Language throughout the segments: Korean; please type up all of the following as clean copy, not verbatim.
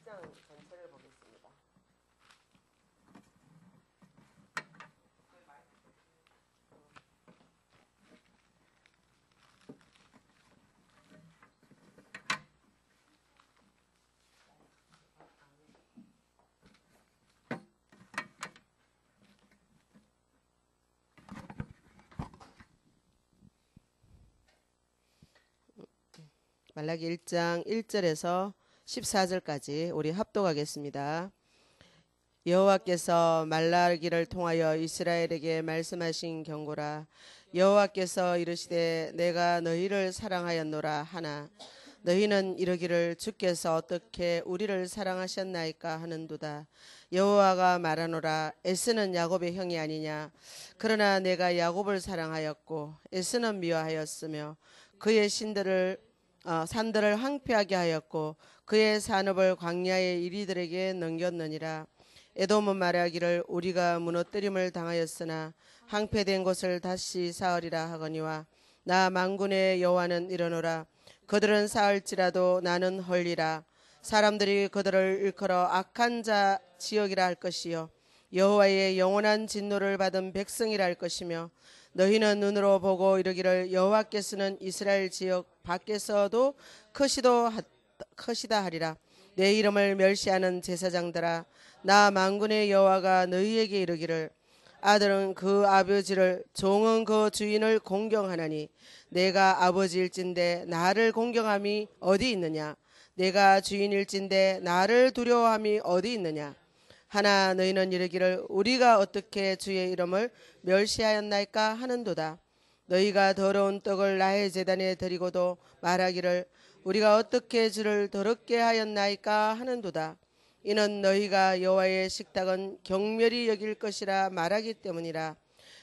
1장 전체를 보겠습니다. 말라기 1장 1절에서 14절까지 우리 합독하겠습니다. 여호와께서 말라기를 통하여 이스라엘에게 말씀하신 경고라. 여호와께서 이르시되 내가 너희를 사랑하였노라 하나 너희는 이르기를 주께서 어떻게 우리를 사랑하셨나이까 하는도다. 여호와가 말하노라. 에스는 야곱의 형이 아니냐. 그러나 내가 야곱을 사랑하였고 에스는 미워하였으며 그의 산들을 황폐하게 하였고 그의 산업을 광야의 이리들에게 넘겼느니라. 에돔은 말하기를 우리가 무너뜨림을 당하였으나 황폐된 곳을 다시 쌓으리라 하거니와 나 만군의 여호와는 이르노라. 그들은 쌓을지라도 나는 헐리라. 사람들이 그들을 일컬어 악한 자 지역이라 할 것이요 여호와의 영원한 진노를 받은 백성이라 할 것이며 너희는 눈으로 보고 이르기를 여호와께서는 이스라엘 지역 밖에서도 크시다 하리라. 내 이름을 멸시하는 제사장들아 나 만군의 여호와가 너희에게 이르기를 아들은 그 아버지를 종은 그 주인을 공경하나니 내가 아버지일진데 나를 공경함이 어디 있느냐. 내가 주인일진데 나를 두려워함이 어디 있느냐. 하나 너희는 이르기를 우리가 어떻게 주의 이름을 멸시하였나이까 하는도다. 너희가 더러운 떡을 나의 제단에 드리고도 말하기를 우리가 어떻게 주를 더럽게 하였나이까 하는도다. 이는 너희가 여호와의 식탁은 경멸히 여길 것이라 말하기 때문이라.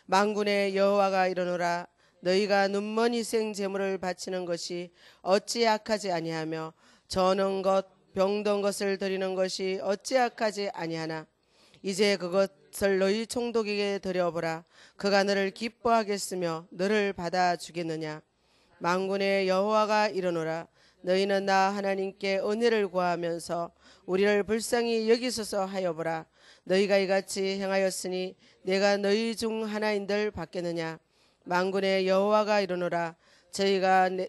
만군의 여호와가 이르노라. 너희가 눈먼 희생 제물을 바치는 것이 어찌 악하지 아니하며 저는 것 병든 것을 드리는 것이 어찌 악하지 아니하나. 이제 그것을 너희 총독에게 드려보라. 그가 너를 기뻐하겠으며 너를 받아주겠느냐. 만군의 여호와가 이르노라. 너희는 나 하나님께 은혜를 구하면서 우리를 불쌍히 여기소서 하여보라. 너희가 이같이 행하였으니 내가 너희 중 하나인들 받겠느냐. 만군의 여호와가 이르노라.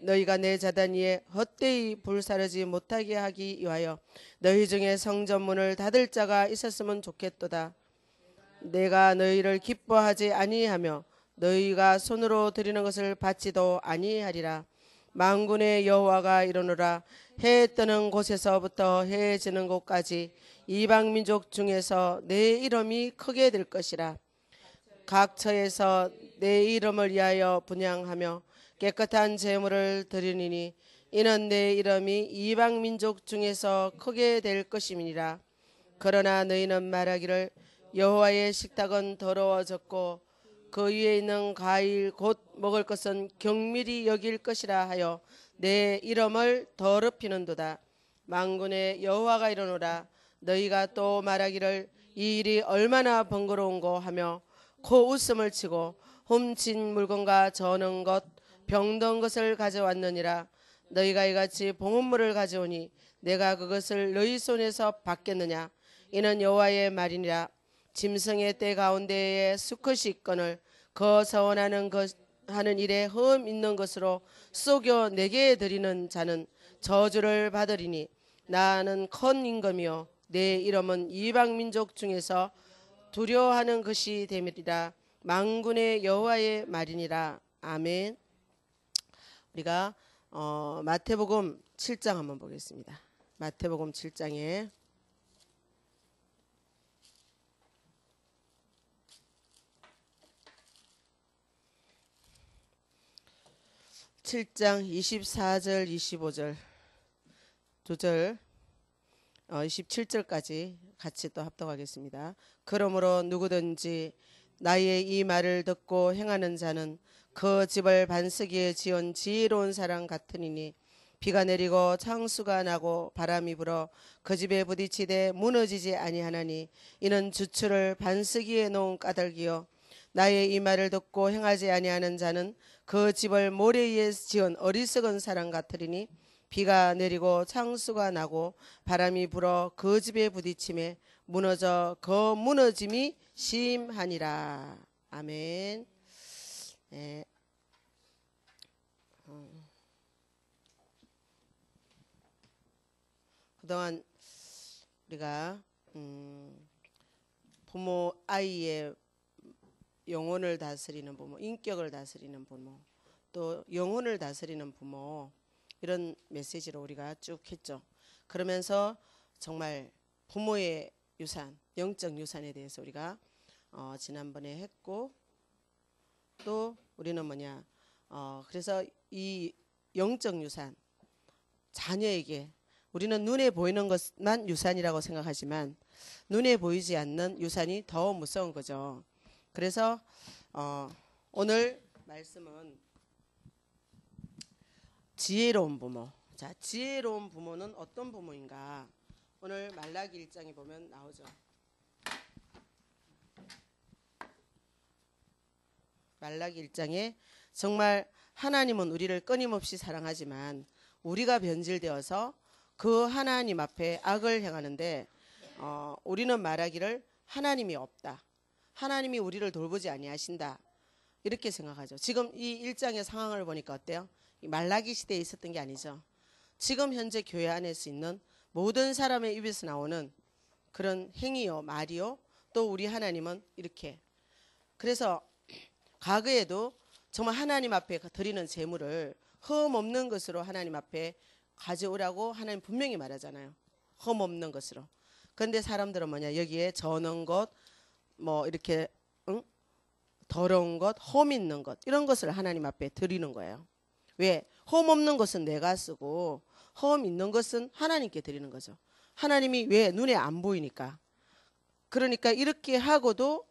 너희가 내 제단 위에 헛되이 불사르지 못하게 하기 위하여 너희 중에 성전문을 닫을 자가 있었으면 좋겠도다. 내가 너희를 기뻐하지 아니하며 너희가 손으로 드리는 것을 받지도 아니하리라. 만군의 여호와가 이르노라. 해 뜨는 곳에서부터 해 지는 곳까지 이방 민족 중에서 내 이름이 크게 될 것이라. 각 처에서 내 이름을 위하여 분향하며 깨끗한 제물을 드리니 이는 내 이름이 이방 민족 중에서 크게 될 것임이니라. 그러나 너희는 말하기를 여호와의 식탁은 더러워졌고 그 위에 있는 과일 곧 먹을 것은 경밀히 여길 것이라 하여 내 이름을 더럽히는도다. 만군의 여호와가 이르노라. 너희가 또 말하기를 이 일이 얼마나 번거로운고 하며 코 웃음을 치고 훔친 물건과 저는 것 병든 것을 가져왔느니라. 너희가 이같이 봉헌물을 가져오니 내가 그것을 너희 손에서 받겠느냐. 이는 여호와의 말이니라. 짐승의 때 가운데에 수컷이 있거늘 그 서원하는 하는 일에 흠 있는 것으로 속여 내게 드리는 자는 저주를 받으리니 나는 큰 임금이요 내 이름은 이방 민족 중에서 두려워하는 것이 되리라. 만군의 여호와의 말이니라. 아멘. 우리가 마태복음 7장 한번 보겠습니다. 마태복음 7장에 7장 24절 25절 2절 27절까지 같이 또 합독하겠습니다. 그러므로 누구든지 나의 이 말을 듣고 행하는 자는 그 집을 반석에 지은 지혜로운 사람 같으니니 비가 내리고 창수가 나고 바람이 불어 그 집에 부딪히되 무너지지 아니하나니 이는 주추를 반석 위에 놓은 까닭이요 나의 이 말을 듣고 행하지 아니하는 자는 그 집을 모래 위에 지은 어리석은 사람 같으리니 비가 내리고 창수가 나고 바람이 불어 그 집에 부딪힘에 무너져 그 무너짐이 심하니라. 아멘. 네. 그동안 우리가 부모, 아이의 영혼을 다스리는 부모, 인격을 다스리는 부모, 또 영혼을 다스리는 부모, 이런 메시지로 우리가 쭉 했죠. 그러면서 정말 부모의 유산, 영적 유산에 대해서 우리가 지난번에 했고, 또 우리는 뭐냐, 그래서 이 영적 유산, 자녀에게 우리는 눈에 보이는 것만 유산이라고 생각하지만 눈에 보이지 않는 유산이 더 무서운 거죠. 그래서 오늘 말씀은 지혜로운 부모. 자, 지혜로운 부모는 어떤 부모인가? 오늘 말라기 1장에 보면 나오죠. 말라기 1장에 정말 하나님은 우리를 끊임없이 사랑하지만 우리가 변질되어서 그 하나님 앞에 악을 행하는데 우리는 말하기를 하나님이 없다. 하나님이 우리를 돌보지 아니하신다. 이렇게 생각하죠. 지금 이 1장의 상황을 보니까 어때요? 말라기 시대에 있었던 게 아니죠. 지금 현재 교회 안에서 있는 모든 사람의 입에서 나오는 그런 행위요, 말이요. 또 우리 하나님은 이렇게. 그래서 과거에도 정말 하나님 앞에 드리는 제물을 흠 없는 것으로 하나님 앞에 가져오라고 하나님 분명히 말하잖아요. 흠 없는 것으로. 그런데 사람들은 뭐냐, 여기에 저는 것, 뭐 이렇게 더러운 것, 흠 있는 것, 이런 것을 하나님 앞에 드리는 거예요. 왜? 흠 없는 것은 내가 쓰고 흠 있는 것은 하나님께 드리는 거죠. 하나님이 왜? 눈에 안 보이니까. 그러니까 이렇게 하고도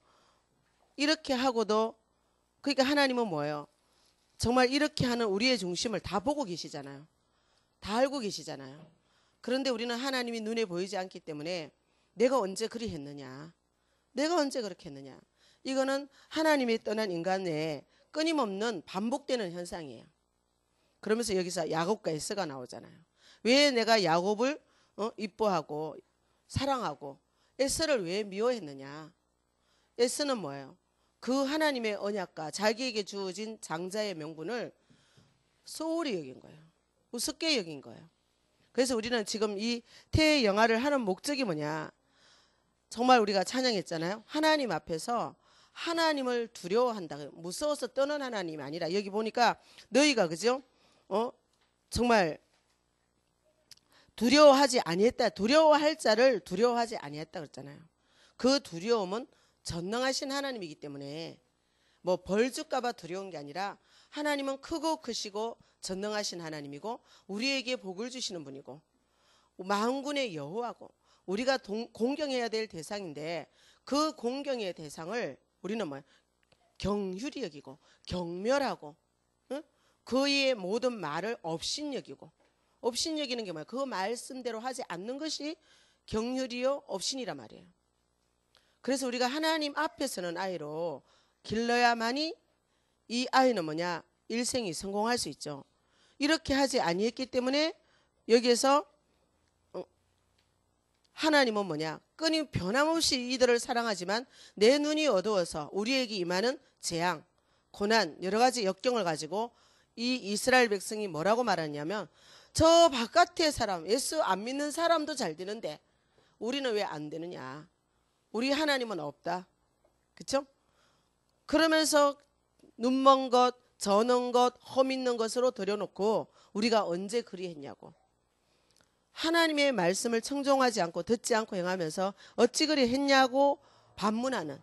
그러니까 하나님은 뭐예요? 정말 이렇게 하는 우리의 중심을 다 보고 계시잖아요. 다 알고 계시잖아요. 그런데 우리는 하나님이 눈에 보이지 않기 때문에 내가 언제 그리 했느냐, 내가 언제 그렇게 했느냐, 이거는 하나님이 떠난 인간 내에 끊임없는 반복되는 현상이에요. 그러면서 여기서 야곱과 에서가 나오잖아요. 왜 내가 야곱을 이뻐하고 사랑하고 에서를 왜 미워했느냐. 에서는 뭐예요? 그 하나님의 언약과 자기에게 주어진 장자의 명분을 소홀히 여긴 거예요. 우습게 여긴 거예요. 그래서 우리는 지금 이 태의 영화를 하는 목적이 뭐냐, 정말 우리가 찬양했잖아요. 하나님 앞에서 하나님을 두려워한다. 무서워서 떠는 하나님이 아니라, 여기 보니까 너희가 그죠? 정말 두려워하지 아니했다. 두려워할 자를 두려워하지 아니했다 그랬잖아요. 그 두려움은 전능하신 하나님이기 때문에 뭐 벌 줄까봐 두려운 게 아니라 하나님은 크고 크시고 전능하신 하나님이고 우리에게 복을 주시는 분이고 만군의 여호와고 우리가 공경해야 될 대상인데 그 공경의 대상을 우리는 뭐야? 경휼히 여기고 경멸하고 그의 모든 말을 업신여기고, 업신여기는 게 뭐야? 그 말씀대로 하지 않는 것이 경휼이요 업신이란 말이에요. 그래서 우리가 하나님 앞에서는 아이로 길러야만이 이 아이는 뭐냐? 일생이 성공할 수 있죠. 이렇게 하지 아니했기 때문에 여기에서 하나님은 뭐냐? 끊임 변함없이 이들을 사랑하지만 내 눈이 어두워서 우리에게 임하는 재앙, 고난, 여러 가지 역경을 가지고 이 이스라엘 백성이 뭐라고 말하냐면 저 바깥의 사람, 예수 안 믿는 사람도 잘 되는데 우리는 왜 안 되느냐? 우리 하나님은 없다. 그렇죠? 그러면서 눈먼 것, 저는 것, 험 있는 것으로 들여놓고 우리가 언제 그리 했냐고. 하나님의 말씀을 청종하지 않고 듣지 않고 행하면서 어찌 그리 했냐고 반문하는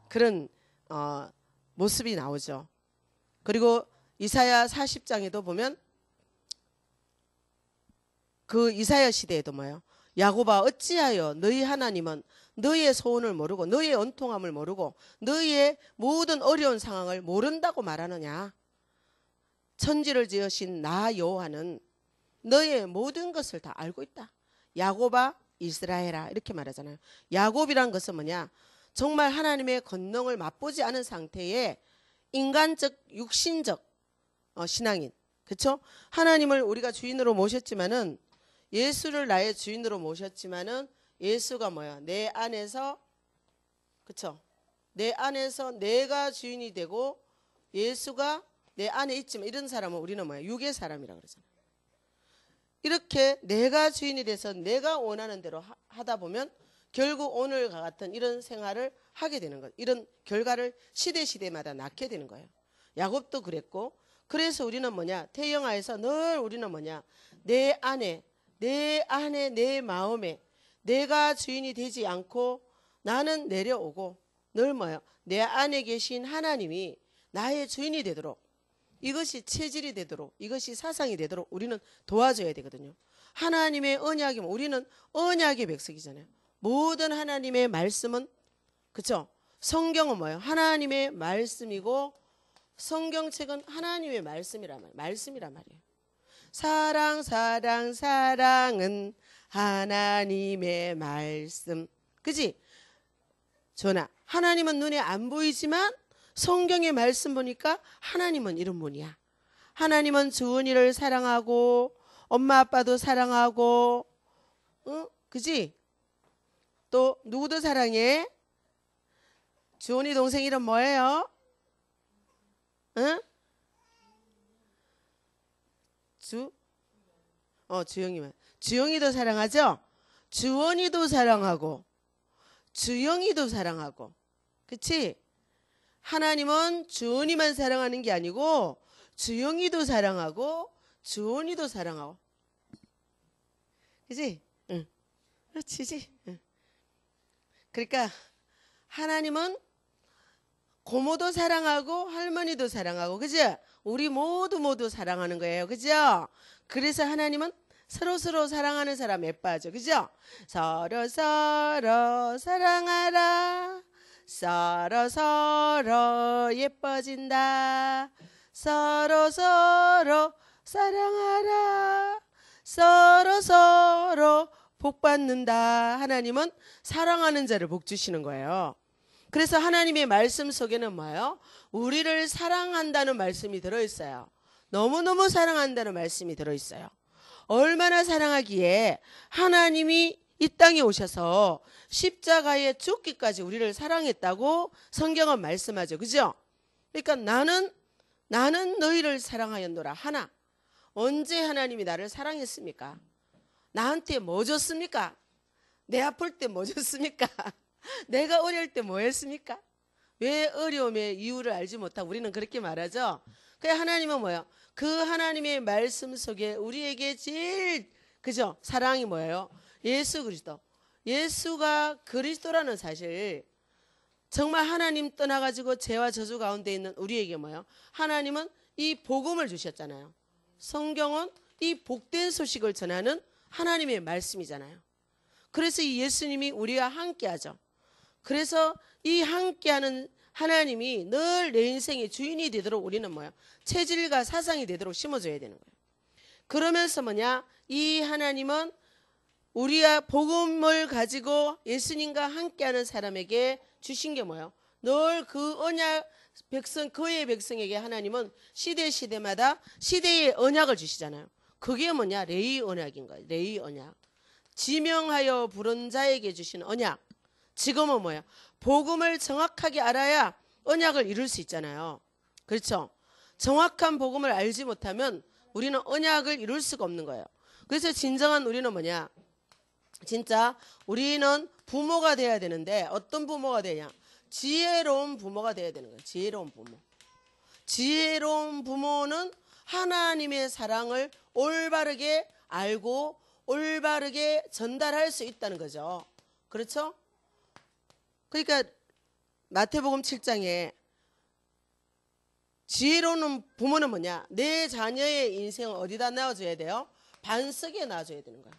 그런 모습이 나오죠. 그리고 이사야 40장에도 보면 그 이사야 시대에도 뭐예요? 야곱아 어찌하여 너희 하나님은 너희의 소원을 모르고 너희의 원통함을 모르고 너희의 모든 어려운 상황을 모른다고 말하느냐. 천지를 지으신 나 여호와는 너희의 모든 것을 다 알고 있다. 야곱아 이스라엘아 이렇게 말하잖아요. 야곱이란 것은 뭐냐? 정말 하나님의 권능을 맛보지 않은 상태의 인간적 육신적 신앙인, 그렇죠? 하나님을 우리가 주인으로 모셨지만은 예수를 나의 주인으로 모셨지만은 예수가 뭐야? 내 안에서 그렇죠? 내 안에서 내가 주인이 되고 예수가 내 안에 있지만 이런 사람은 우리는 뭐야? 육의 사람이라고 그러잖아요. 이렇게 내가 주인이 돼서 내가 원하는 대로 하다 보면 결국 오늘과 같은 이런 생활을 하게 되는 거예요. 이런 결과를 시대마다 낳게 되는 거예요. 야곱도 그랬고 그래서 우리는 뭐냐? 태영아에서 늘 우리는 뭐냐? 내 안에 내 마음에 내가 주인이 되지 않고 나는 내려오고 늘 뭐예요? 내 안에 계신 하나님이 나의 주인이 되도록 이것이 체질이 되도록 이것이 사상이 되도록 우리는 도와줘야 되거든요. 하나님의 언약이면 우리는 언약의 백성이잖아요. 모든 하나님의 말씀은 그렇죠? 성경은 뭐예요? 하나님의 말씀이고 성경책은 하나님의 말씀이란 말이에요. 사랑은 하나님의 말씀. 그지? 전하, 하나님은 눈에 안 보이지만 성경의 말씀 보니까 하나님은 이런 분이야. 하나님은 주은이를 사랑하고 엄마 아빠도 사랑하고 그지? 또 누구도 사랑해? 주은이 동생 이름 뭐예요? 응? 주영이만. 주영이도 사랑하죠? 주원이도 사랑하고 주영이도 사랑하고 그치? 하나님은 주원이만 사랑하는 게 아니고 주영이도 사랑하고 주원이도 사랑하고 그치? 응. 그렇지. 응. 그러니까 하나님은 고모도 사랑하고 할머니도 사랑하고 그죠? 우리 모두 사랑하는 거예요. 그죠? 그래서 하나님은 서로 사랑하는 사람 예뻐하죠. 그죠? 서로 사랑하라. 서로 예뻐진다. 서로 사랑하라. 서로 복 받는다. 하나님은 사랑하는 자를 복 주시는 거예요. 그래서 하나님의 말씀 속에는 뭐예요? 우리를 사랑한다는 말씀이 들어있어요. 너무너무 사랑한다는 말씀이 들어있어요. 얼마나 사랑하기에 하나님이 이 땅에 오셔서 십자가에 죽기까지 우리를 사랑했다고 성경은 말씀하죠. 그죠? 그러니까 나는 너희를 사랑하였노라 하나. 언제 하나님이 나를 사랑했습니까? 나한테 뭐 줬습니까? 내 아플 때 뭐 줬습니까? 내가 어려울 때 뭐 했습니까? 왜 어려움의 이유를 알지 못하고 우리는 그렇게 말하죠. 그냥 하나님은 뭐예요? 그 하나님의 말씀 속에 우리에게 제일 그죠? 사랑이 뭐예요? 예수 그리스도. 예수가 그리스도라는 사실 정말 하나님 떠나가지고 죄와 저주 가운데 있는 우리에게 뭐예요? 하나님은 이 복음을 주셨잖아요. 성경은 이 복된 소식을 전하는 하나님의 말씀이잖아요. 그래서 이 예수님이 우리와 함께하죠. 그래서 이 함께하는 하나님이 늘 내 인생의 주인이 되도록 우리는 뭐야? 체질과 사상이 되도록 심어줘야 되는 거예요. 그러면서 뭐냐? 이 하나님은 우리가 복음을 가지고 예수님과 함께하는 사람에게 주신 게 뭐예요? 늘 그 언약 백성, 그의 백성에게 하나님은 시대마다 시대의 언약을 주시잖아요. 그게 뭐냐? 레위 언약인 거예요. 레위 언약. 지명하여 부른 자에게 주신 언약. 지금은 뭐야? 복음을 정확하게 알아야 언약을 이룰 수 있잖아요. 그렇죠? 정확한 복음을 알지 못하면 우리는 언약을 이룰 수가 없는 거예요. 그래서 진정한 우리는 뭐냐? 진짜 우리는 부모가 돼야 되는데 어떤 부모가 되냐? 지혜로운 부모가 돼야 되는 거예요. 지혜로운 부모. 지혜로운 부모는 하나님의 사랑을 올바르게 알고 올바르게 전달할 수 있다는 거죠. 그렇죠? 그러니까 마태복음 7장에 지혜로운 부모는 뭐냐? 내 자녀의 인생을 어디다 놔줘야 돼요? 반석에 놔줘야 되는 거예요.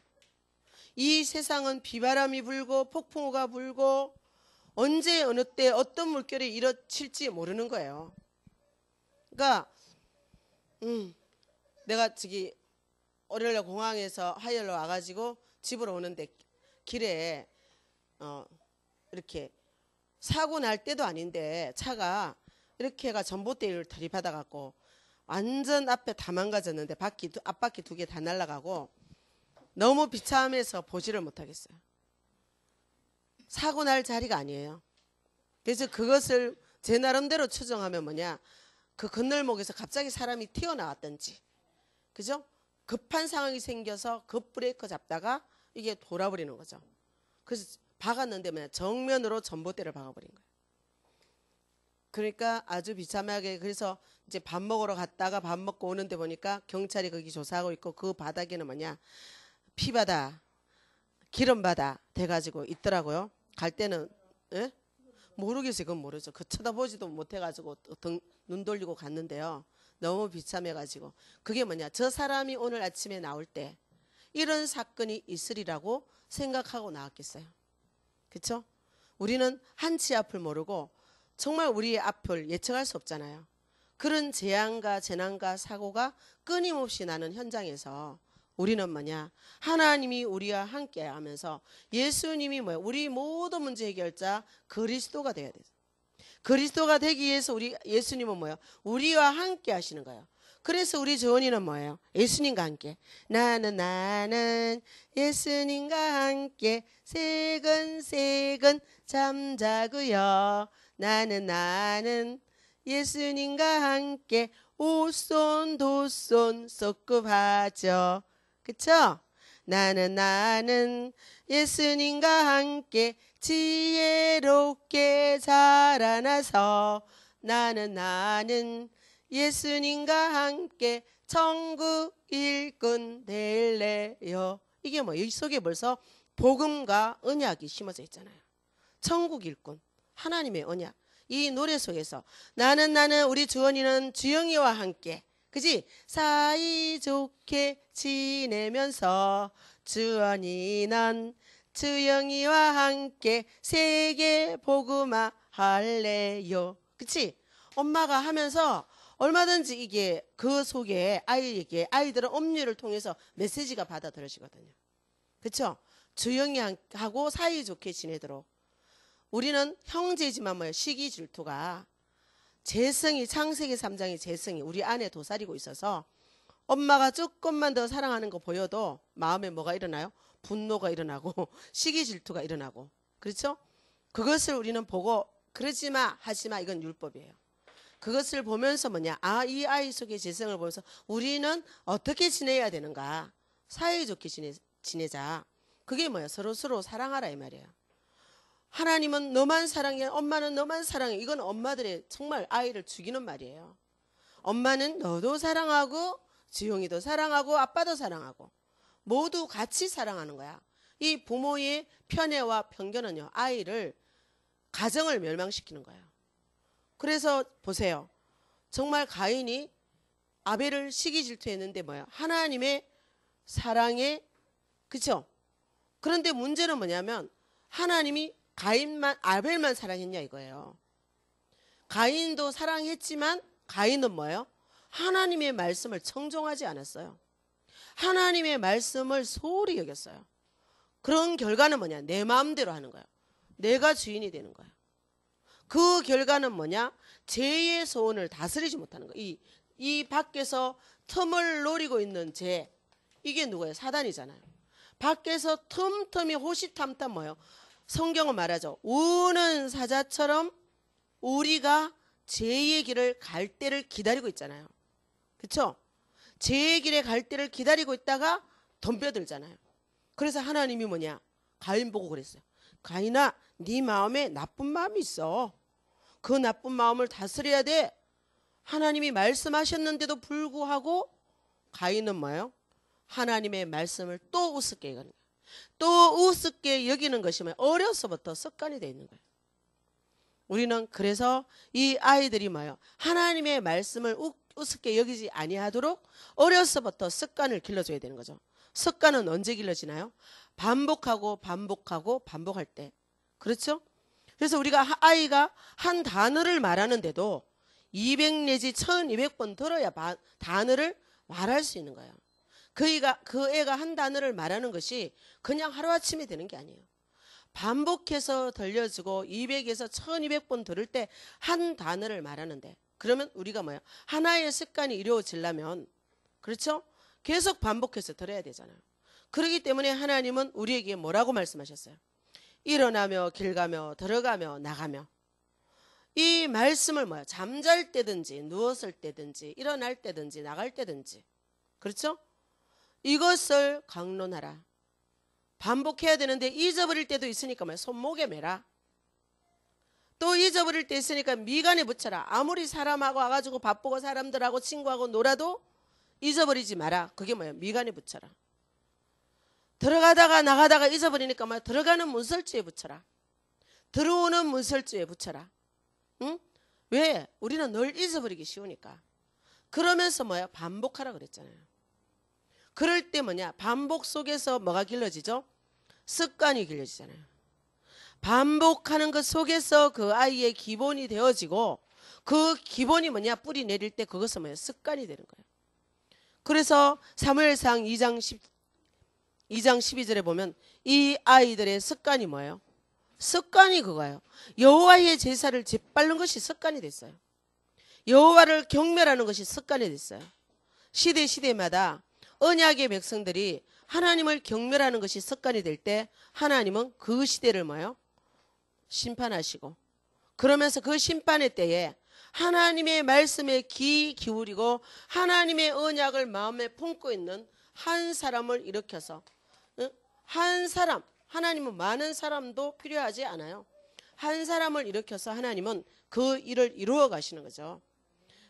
이 세상은 비바람이 불고 폭풍우가 불고 언제 어느 때 어떤 물결이 일어칠지 모르는 거예요. 그러니까 내가 저기 월요일날 공항에서 하이엘로 와가지고 집으로 오는데 길에 이렇게 사고 날 때도 아닌데 차가 이렇게가 전봇대를 들이받아 갖고 완전 앞에 다 망가졌는데 앞바퀴 2개 다 날아가고 너무 비참해서 보지를 못하겠어요. 사고 날 자리가 아니에요. 그래서 그것을 제 나름대로 추정하면 뭐냐, 그 건널목에서 갑자기 사람이 튀어나왔던지, 그죠? 급한 상황이 생겨서 급 브레이크 잡다가 이게 돌아버리는 거죠. 그래서 박았는데 뭐냐, 정면으로 전봇대를 박아버린 거예요. 그러니까 아주 비참하게, 그래서 이제 밥 먹으러 갔다가 밥 먹고 오는데 보니까 경찰이 거기 조사하고 있고, 그 바닥에는 뭐냐, 피바다, 기름바다 돼가지고 있더라고요. 갈 때는, 예? 모르겠어요. 그건 모르죠. 그 쳐다보지도 못해가지고 눈 돌리고 갔는데요. 너무 비참해가지고. 그게 뭐냐, 저 사람이 오늘 아침에 나올 때 이런 사건이 있으리라고 생각하고 나왔겠어요. 그렇죠? 우리는 한치 앞을 모르고 정말 우리의 앞을 예측할 수 없잖아요. 그런 재앙과 재난과 사고가 끊임없이 나는 현장에서 우리는 뭐냐, 하나님이 우리와 함께 하면서 예수님이 뭐야, 우리 모든 문제 해결자 그리스도가 돼야 돼요. 그리스도가 되기 위해서 예수님은 뭐예요? 우리와 함께 하시는 거예요. 그래서 우리 조언이는 뭐예요? 예수님과 함께. 나는 예수님과 함께 세근세근 잠자고요. 나는 예수님과 함께 오손도손 썩급하죠. 그쵸? 나는 예수님과 함께 지혜롭게 자라나서 나는 예수님과 함께 천국 일꾼 될래요. 이게 뭐, 이 속에 벌써 복음과 언약이 심어져 있잖아요. 천국 일꾼, 하나님의 언약. 이 노래 속에서 나는 우리 주원이는 주영이와 함께, 그지? 사이좋게 지내면서 주원이는 주영이와 함께 세계 복음화 할래요. 그치? 엄마가 하면서 얼마든지 이게 그 속에 아이들은 엄니를 통해서 메시지가 받아들여지거든요. 그쵸? 주영이하고 사이좋게 지내도록. 우리는 형제지만 뭐예요? 시기 질투가 재성이, 창세기 3장의 재성이 우리 안에 도사리고 있어서 엄마가 조금만 더 사랑하는 거 보여도 마음에 뭐가 일어나요? 분노가 일어나고 시기 질투가 일어나고. 그렇죠? 그것을 우리는 보고 그러지 마, 하지 마, 이건 율법이에요. 그것을 보면서 뭐냐, 이 아이 속의 재성을 보면서 우리는 어떻게 지내야 되는가, 사이좋게 지내자. 그게 뭐예요? 서로 사랑하라 이 말이에요. 하나님은 너만 사랑해, 엄마는 너만 사랑해. 이건 엄마들의 정말 아이를 죽이는 말이에요. 엄마는 너도 사랑하고 지용이도 사랑하고 아빠도 사랑하고 모두 같이 사랑하는 거야. 이 부모의 편애와 편견은요, 아이를, 가정을 멸망시키는 거예요. 그래서 보세요. 정말 가인이 아벨을 시기 질투했는데 뭐야? 하나님의 사랑에, 그쵸? 그런데 문제는 뭐냐면 하나님이 아벨만 사랑했냐 이거예요. 가인도 사랑했지만 가인은 뭐예요? 하나님의 말씀을 청종하지 않았어요. 하나님의 말씀을 소홀히 여겼어요. 그런 결과는 뭐냐? 내 마음대로 하는 거예요. 내가 주인이 되는 거예요. 그 결과는 뭐냐? 죄의 소원을 다스리지 못하는 거예요. 이 밖에서 틈을 노리고 있는 죄, 이게 누구예요? 사단이잖아요. 밖에서 틈틈이 호시탐탐 뭐예요? 성경은 말하죠. 우는 사자처럼 우리가 죄의 길을 갈 때를 기다리고 있잖아요. 그렇죠? 죄의 길에 갈 때를 기다리고 있다가 덤벼들잖아요. 그래서 하나님이 뭐냐? 가인 보고 그랬어요. 가인아, 네 마음에 나쁜 마음이 있어. 그 나쁜 마음을 다스려야 돼. 하나님이 말씀하셨는데도 불구하고 가인은 뭐예요? 하나님의 말씀을 또 우습게 여기는 거예요. 또 우습게 여기는 것이 뭐예요? 어려서부터 습관이 되어 있는 거예요. 우리는 그래서 이 아이들이 뭐예요? 하나님의 말씀을 우습게 여기지 아니하도록 어려서부터 습관을 길러줘야 되는 거죠. 습관은 언제 길러지나요? 반복할 때. 그렇죠? 그래서 우리가 아이가 한 단어를 말하는데도 200 내지 1200번 들어야 단어를 말할 수 있는 거예요. 그 애가 한 단어를 말하는 것이 그냥 하루아침에 되는 게 아니에요. 반복해서 들려주고 200에서 1200번 들을 때 한 단어를 말하는데, 그러면 우리가 뭐야? 하나의 습관이 이루어지려면, 그렇죠? 계속 반복해서 들어야 되잖아요. 그렇기 때문에 하나님은 우리에게 뭐라고 말씀하셨어요? 일어나며 길 가며 들어가며 나가며. 이 말씀을 뭐야? 잠잘 때든지 누웠을 때든지 일어날 때든지 나갈 때든지, 그렇죠? 이것을 강론하라. 반복해야 되는데 잊어버릴 때도 있으니까 뭐야? 손목에 매라. 또 잊어버릴 때 있으니까 미간에 붙여라. 아무리 사람하고 와가지고 바쁘고 사람들하고 친구하고 놀아도 잊어버리지 마라. 그게 뭐야? 미간에 붙여라. 들어가다가 나가다가 잊어버리니까 뭐야? 들어가는 문설주에 붙여라. 들어오는 문설주에 붙여라. 응? 왜? 우리는 늘 잊어버리기 쉬우니까. 그러면서 뭐야? 반복하라 그랬잖아요. 그럴 때 뭐냐? 반복 속에서 뭐가 길러지죠? 습관이 길러지잖아요. 반복하는 것 속에서 그 아이의 기본이 되어지고, 그 기본이 뭐냐? 뿌리 내릴 때 그것은 뭐야? 습관이 되는 거예요. 그래서 사무엘상 2장 12절에 보면 이 아이들의 습관이 뭐예요? 습관이 그거예요. 여호와의 제사를 재빨는 것이 습관이 됐어요. 여호와를 경멸하는 것이 습관이 됐어요. 시대마다 언약의 백성들이 하나님을 경멸하는 것이 습관이 될 때 하나님은 그 시대를 뭐예요? 심판하시고, 그러면서 그 심판의 때에 하나님의 말씀에 귀 기울이고 하나님의 언약을 마음에 품고 있는 한 사람을 일으켜서, 한 사람, 하나님은 많은 사람도 필요하지 않아요. 한 사람을 일으켜서 하나님은 그 일을 이루어 가시는 거죠.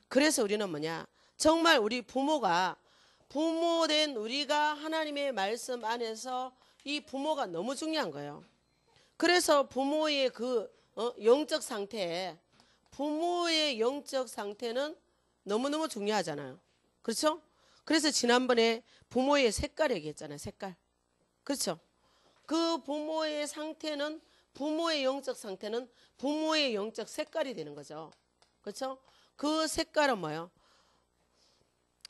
그래서 우리는 뭐냐? 정말 우리 부모된 우리가 하나님의 말씀 안에서 이 부모가 너무 중요한 거예요. 그래서 부모의 그 영적 상태에, 부모의 영적 상태는 너무너무 중요하잖아요. 그렇죠? 그래서 지난번에 부모의 색깔 얘기했잖아요. 색깔. 그렇죠? 그 부모의 상태는, 부모의 영적 상태는 부모의 영적 색깔이 되는 거죠. 그렇죠? 그 색깔은 뭐예요?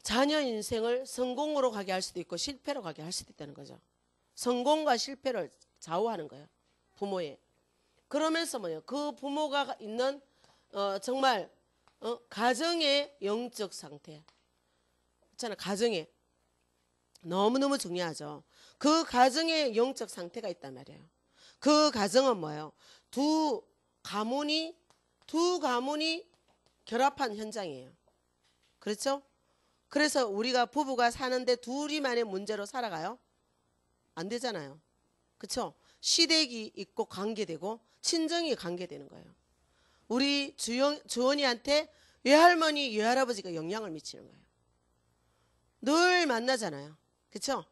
자녀 인생을 성공으로 가게 할 수도 있고 실패로 가게 할 수도 있다는 거죠. 성공과 실패를 좌우하는 거예요. 부모의. 그러면서 뭐예요? 그 부모가 있는 정말 가정의 영적 상태 있잖아요. 가정에 너무너무 중요하죠. 그 가정의 영적 상태가 있단 말이에요. 그 가정은 뭐예요? 두 가문이 결합한 현장이에요. 그렇죠? 그래서 우리가 부부가 사는데 둘이만의 문제로 살아가요? 안 되잖아요. 그렇죠? 시댁이 있고 관계되고 친정이 관계되는 거예요. 우리 주원이한테 외할머니, 외할아버지가 영향을 미치는 거예요. 늘 만나잖아요. 그렇죠?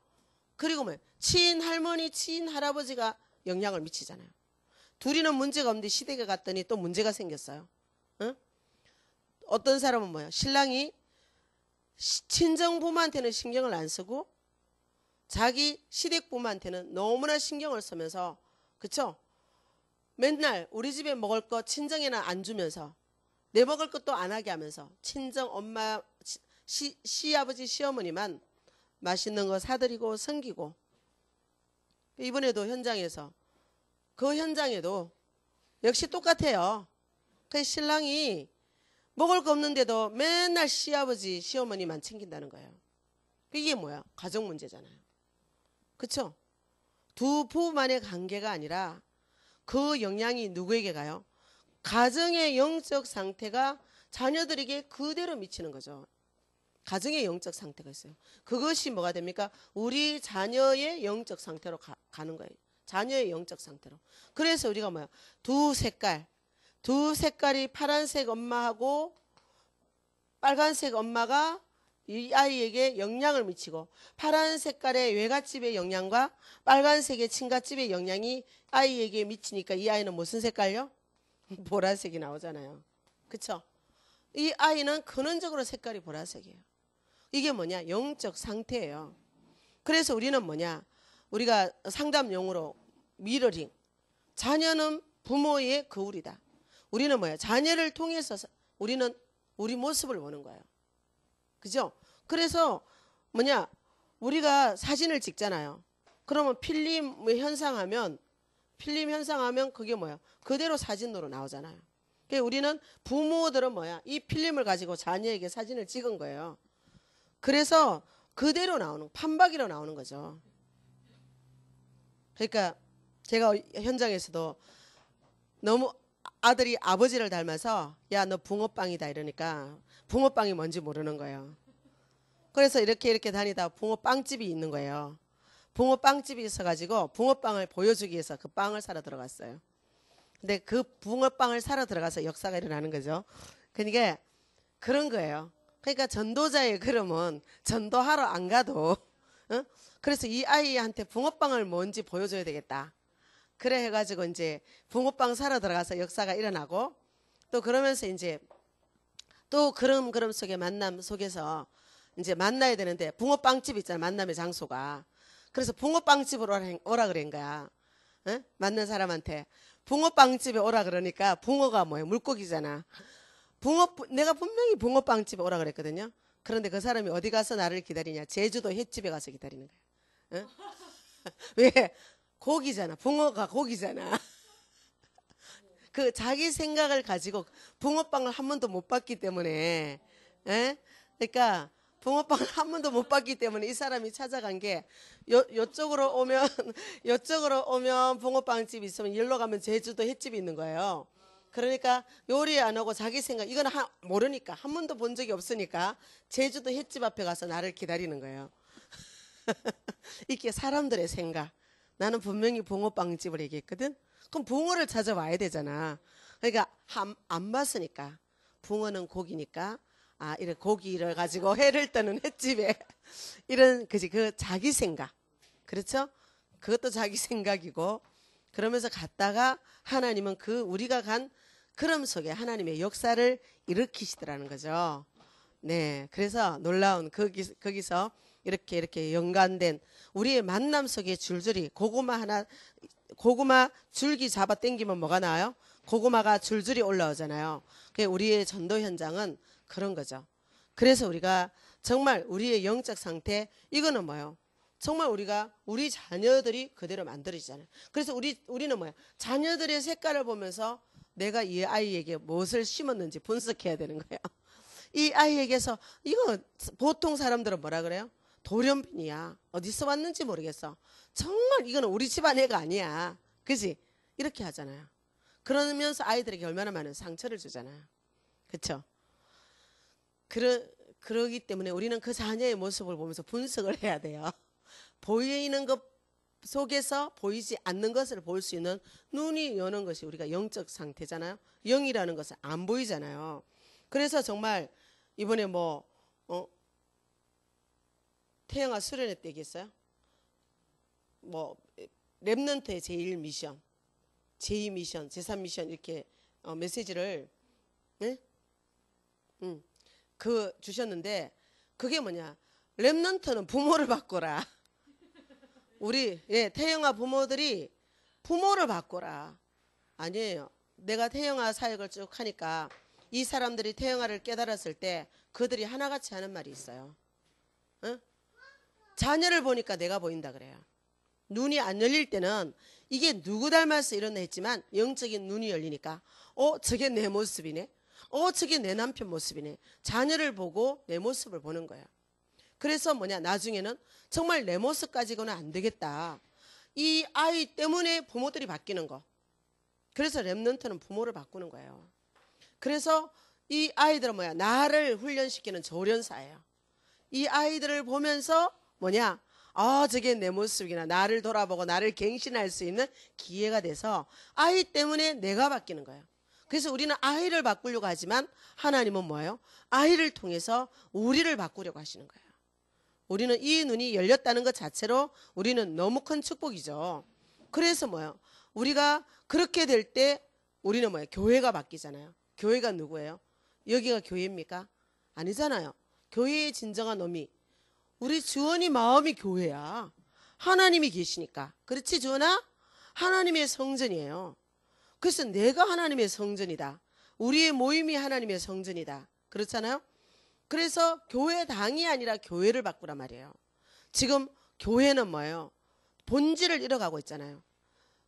그리고 뭐 친할머니, 친할아버지가 영향을 미치잖아요. 둘이는 문제가 없는데 시댁에 갔더니 또 문제가 생겼어요. 응? 어떤 사람은 뭐야? 신랑이 친정 부모한테는 신경을 안 쓰고 자기 시댁 부모한테는 너무나 신경을 쓰면서, 그쵸? 맨날 우리 집에 먹을 거 친정에는 안 주면서 내 먹을 것도 안 하게 하면서 친정 엄마, 시아버지, 시어머니만 맛있는 거 사드리고 섬기고, 이번에도 현장에서 그 현장에도 역시 똑같아요. 그 신랑이 먹을 거 없는데도 맨날 시아버지, 시어머니만 챙긴다는 거예요. 이게 뭐야? 가정 문제잖아요. 그쵸? 두 부부만의 관계가 아니라 그 영향이 누구에게 가요? 가정의 영적 상태가 자녀들에게 그대로 미치는 거죠. 가정의 영적 상태가 있어요. 그것이 뭐가 됩니까? 우리 자녀의 영적 상태로 가는 거예요. 자녀의 영적 상태로. 그래서 우리가 뭐야? 두 색깔이 파란색 엄마하고 빨간색 엄마가 이 아이에게 영향을 미치고, 파란 색깔의 외갓집의 영향과 빨간색의 친갓집의 영향이 아이에게 미치니까 이 아이는 무슨 색깔요? 보라색이 나오잖아요. 그쵸? 이 아이는 근원적으로 색깔이 보라색이에요. 이게 뭐냐? 영적 상태예요. 그래서 우리는 뭐냐? 우리가 상담용어로 미러링. 자녀는 부모의 거울이다. 우리는 뭐야? 자녀를 통해서 우리는 우리 모습을 보는 거예요. 그죠? 그래서 뭐냐? 우리가 사진을 찍잖아요. 그러면 필름 현상하면 그게 뭐야? 그대로 사진으로 나오잖아요. 그러니까 우리는 부모들은 뭐야? 이 필름을 가지고 자녀에게 사진을 찍은 거예요. 그래서 그대로 나오는, 판박이로 나오는 거죠. 그러니까 제가 현장에서도 너무 아들이 아버지를 닮아서 야, 너 붕어빵이다 이러니까 붕어빵이 뭔지 모르는 거예요. 그래서 이렇게 다니다 붕어빵집이 있는 거예요. 붕어빵집이 있어가지고 붕어빵을 보여주기 위해서 그 빵을 사러 들어갔어요. 근데 그 붕어빵을 사러 들어가서 역사가 일어나는 거죠. 그러니까 그런 거예요. 그러니까 전도자의 그름은 전도하러 안 가도 그래서 이 아이한테 붕어빵을 뭔지 보여줘야 되겠다. 그래 해가지고 이제 붕어빵 사러 들어가서 역사가 일어나고 또 그러면서 이제 또 그럼 속에 만남 속에서 이제 만나야 되는데 붕어빵집 있잖아. 만남의 장소가. 그래서 붕어빵집으로 오라 그런 거야. 맞는 사람한테. 붕어빵집에 오라 그러니까 붕어가 뭐예요? 물고기잖아. 내가 분명히 붕어빵집에 오라 그랬거든요. 그런데 그 사람이 어디 가서 나를 기다리냐? 제주도 횟집에 가서 기다리는 거야. 왜? 고기잖아. 붕어가 고기잖아. 그 자기 생각을 가지고 붕어빵을 한 번도 못 봤기 때문에, 그러니까 붕어빵을 한 번도 못 봤기 때문에 이 사람이 찾아간 게 요쪽으로 오면 붕어빵집이 있으면 일로 가면 제주도 횟집이 있는 거예요. 그러니까 요리 안 하고 자기 생각, 이건 모르니까 한 번도 본 적이 없으니까 제주도 횟집 앞에 가서 나를 기다리는 거예요. 이게 사람들의 생각. 나는 분명히 붕어빵집을 얘기했거든. 그럼 붕어를 찾아와야 되잖아. 그러니까 안 봤으니까. 붕어는 고기니까 이런 고기를 가지고 회를 떠는 횟집에 이런 그 자기 생각. 그렇죠? 그것도 자기 생각이고 그러면서 갔다가 하나님은 그 우리가 간 걸음 속에 하나님의 역사를 일으키시더라는 거죠. 네. 그래서 놀라운 거기서 이렇게 연관된 우리의 만남 속에 줄줄이 고구마 줄기 잡아 당기면 뭐가 나와요? 고구마가 줄줄이 올라오잖아요. 우리의 전도 현장은 그런 거죠. 그래서 우리가 정말 우리의 영적 상태 이거는 뭐예요? 정말 우리 자녀들이 그대로 만들어지잖아요. 그래서 우리는 뭐야? 자녀들의 색깔을 보면서 내가 이 아이에게 무엇을 심었는지 분석해야 되는 거예요. 이 아이에게서 이거 보통 사람들은 뭐라 그래요? 돌연변이야. 어디서 왔는지 모르겠어. 정말 이거는 우리 집안 애가 아니야. 그지? 이렇게 하잖아요. 그러면서 아이들에게 얼마나 많은 상처를 주잖아요. 그렇죠? 그러기 때문에 우리는 그 자녀의 모습을 보면서 분석을 해야 돼요. 보이는 것 속에서 보이지 않는 것을 볼 수 있는 눈이 여는 것이 우리가 영적 상태잖아요. 영이라는 것은 안 보이잖아요. 그래서 정말 이번에 태영아 수련회 때 얘기했어요. 랩넌트의 제1미션, 제2미션, 제3미션 이렇게 메시지를 주셨는데 그게 뭐냐? 랩넌트는 부모를 바꿔라. 우리 태영아 부모들이 부모를 바꿔라. 아니에요. 내가 태영아 사역을 쭉 하니까 이 사람들이 태영아를 깨달았을 때 그들이 하나같이 하는 말이 있어요. 자녀를 보니까 내가 보인다 그래요. 눈이 안 열릴 때는 이게 누구 닮아서 이런다 했지만 영적인 눈이 열리니까 저게 내 모습이네. 저게 내 남편 모습이네. 자녀를 보고 내 모습을 보는 거예요. 그래서 나중에는 정말 내 모습 가지고는 안 되겠다. 이 아이 때문에 부모들이 바뀌는 거. 그래서 랩넌트는 부모를 바꾸는 거예요. 그래서 이 아이들은 나를 훈련시키는 조련사예요. 이 아이들을 보면서 저게 내 모습이구나. 나를 돌아보고 나를 갱신할 수 있는 기회가 돼서 아이 때문에 내가 바뀌는 거예요. 그래서 우리는 아이를 바꾸려고 하지만 하나님은 뭐예요? 아이를 통해서 우리를 바꾸려고 하시는 거예요. 우리는 이 눈이 열렸다는 것 자체로 우리는 너무 큰 축복이죠. 그래서 우리가 그렇게 될 때 우리는 교회가 바뀌잖아요. 교회가 누구예요? 여기가 교회입니까? 아니잖아요. 교회의 진정한 의미. 우리 주원이 마음이 교회야. 하나님이 계시니까. 그렇지 주원아? 하나님의 성전이에요. 그래서 내가 하나님의 성전이다. 우리의 모임이 하나님의 성전이다. 그렇잖아요? 그래서 교회당이 아니라 교회를 바꾸란 말이에요. 지금 교회는 뭐예요? 본질을 잃어가고 있잖아요.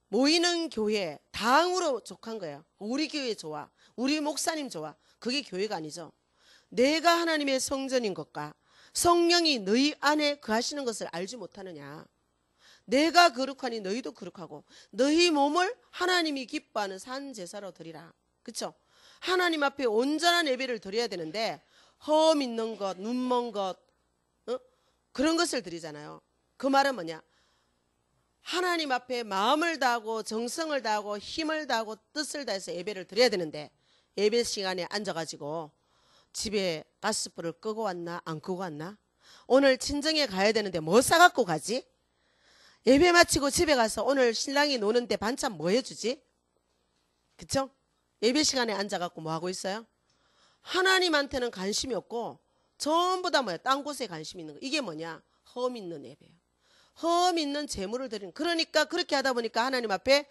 모이는 교회 당으로 족한 거예요. 우리 교회 좋아, 우리 목사님 좋아. 그게 교회가 아니죠. 내가 하나님의 성전인 것과 성령이 너희 안에 거하시는 것을 알지 못하느냐. 내가 거룩하니 너희도 거룩하고 너희 몸을 하나님이 기뻐하는 산 제사로 드리라. 그렇죠? 하나님 앞에 온전한 예배를 드려야 되는데 허 있는 것, 눈먼 것, 그런 것을 드리잖아요. 그 말은 뭐냐? 하나님 앞에 마음을 다하고 정성을 다하고 힘을 다하고 뜻을 다해서 예배를 드려야 되는데 예배 시간에 앉아가지고 집에 가스불을 끄고 왔나 안 끄고 왔나? 오늘 친정에 가야 되는데 뭐 싸갖고 가지? 예배 마치고 집에 가서 오늘 신랑이 노는데 반찬 뭐 해주지? 그쵸? 예배 시간에 앉아갖고 뭐 하고 있어요? 하나님한테는 관심이 없고 전부 다 뭐야? 딴 곳에 관심 있는 거. 이게 뭐냐? 허 있는 예배예요. 허 있는 제물을 드리는. 그러니까 그렇게 하다 보니까 하나님 앞에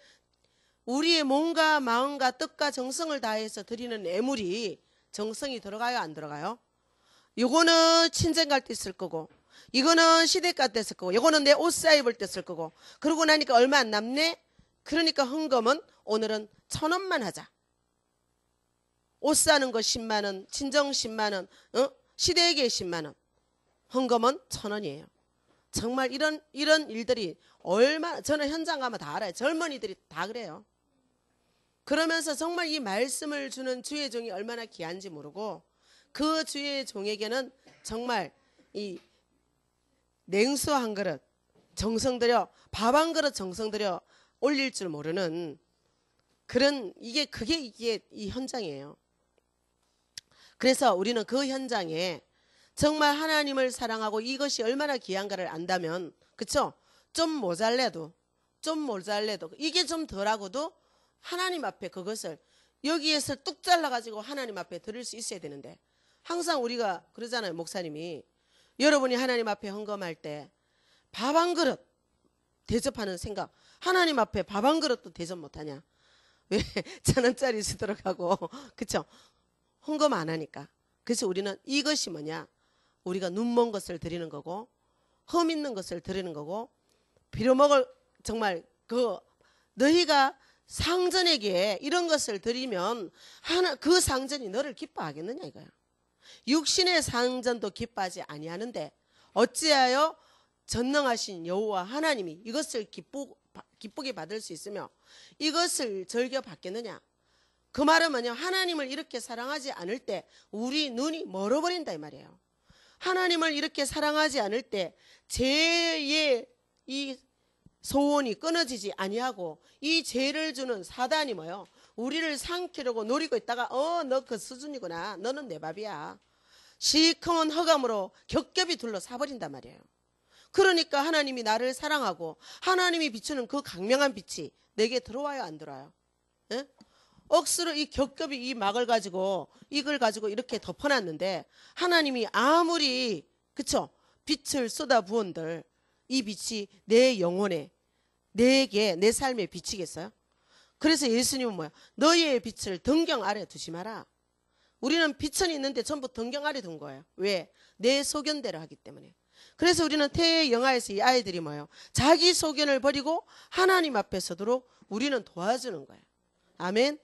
우리의 몸과 마음과 뜻과 정성을 다해서 드리는 예물이 정성이 들어가요 안 들어가요? 요거는 친정 갈 때 쓸 거고 이거는 시댁 갈 때 쓸 거고 요거는 내 옷 사 입을 때 쓸 거고 그러고 나니까 얼마 안 남네. 그러니까 헌금은 오늘은 1,000원만 하자. 옷 사는 거 10만 원, 친정 10만 원, 시댁에 10만 원. 헌금은 1,000원이에요. 정말 이런 일들이 얼마나, 저는 현장 가면 다 알아요. 젊은이들이 다 그래요. 그러면서 정말 이 말씀을 주는 주의 종이 얼마나 귀한지 모르고 그 주의 종에게는 정말 이 냉수 한 그릇 정성 들여, 밥 한 그릇 정성 들여 올릴 줄 모르는 그런 이게 이 현장이에요. 그래서 우리는 그 현장에 정말 하나님을 사랑하고 이것이 얼마나 귀한가를 안다면, 그쵸? 좀 모자래도 이게 좀 덜하고도 하나님 앞에 그것을 여기에서 뚝 잘라가지고 하나님 앞에 드릴 수 있어야 되는데, 항상 우리가 그러잖아요. 목사님이 여러분이 하나님 앞에 헌금할 때 밥 한 그릇 대접하는 생각, 하나님 앞에 밥 한 그릇도 대접 못하냐? 왜 1,000원짜리 쓰도록 하고, 그쵸? 헌금 안 하니까. 그래서 우리는 이것이 뭐냐? 우리가 눈먼 것을 드리는 거고 흠 있는 것을 드리는 거고 빌어먹을 정말 너희가 상전에게 이런 것을 드리면 그 상전이 너를 기뻐하겠느냐 이거야. 육신의 상전도 기뻐하지 아니하는데 어찌하여 전능하신 여호와 하나님이 이것을 기쁘게 받을 수 있으며 이것을 즐겨 받겠느냐. 그 말은 뭐냐? 하나님을 이렇게 사랑하지 않을 때 우리 눈이 멀어버린다 이 말이에요. 하나님을 이렇게 사랑하지 않을 때 죄의 이 소원이 끊어지지 아니하고 이 죄를 주는 사단이 뭐예요? 우리를 삼키려고 노리고 있다가 너 그 수준이구나. 너는 내 밥이야. 시커먼 허감으로 겹겹이 둘러싸버린단 말이에요. 그러니까 하나님이 나를 사랑하고 하나님이 비추는 그 강명한 빛이 내게 들어와요 안 들어와요? 예? 억수로 이 겹겹이 이 막을 가지고 이걸 가지고 이렇게 덮어놨는데 하나님이 아무리 그쵸 빛을 쏟아 부은들 이 빛이 내 영혼에 내게 내 삶에 비치겠어요? 그래서 예수님은 뭐야? 너희의 빛을 등경 아래 두지 마라. 우리는 빛은 있는데 전부 등경 아래 둔 거예요. 왜? 내 소견대로 하기 때문에. 그래서 우리는 태영아에서 이 아이들이 뭐예요? 자기 소견을 버리고 하나님 앞에 서도록 우리는 도와주는 거예요. 아멘.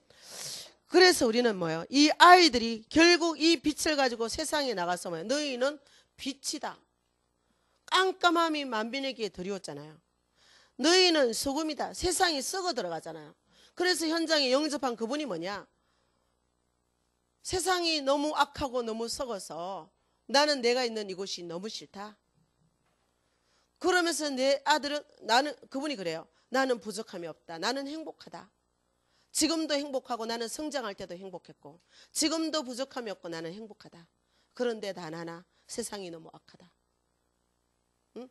그래서 우리는 뭐예요? 이 아이들이 결국 이 빛을 가지고 세상에 나가서 뭐예요? 너희는 빛이다. 깜깜함이 만민에게 드리웠잖아요. 너희는 소금이다. 세상이 썩어 들어가잖아요. 그래서 현장에 영접한 그분이 뭐냐? 세상이 너무 악하고 너무 썩어서 나는 내가 있는 이곳이 너무 싫다. 그러면서 내 아들은 그분이 그래요. 나는 부족함이 없다. 나는 행복하다. 지금도 행복하고 나는 성장할 때도 행복했고 지금도 부족함이 없고 나는 행복하다. 그런데 단 하나 세상이 너무 악하다. 응?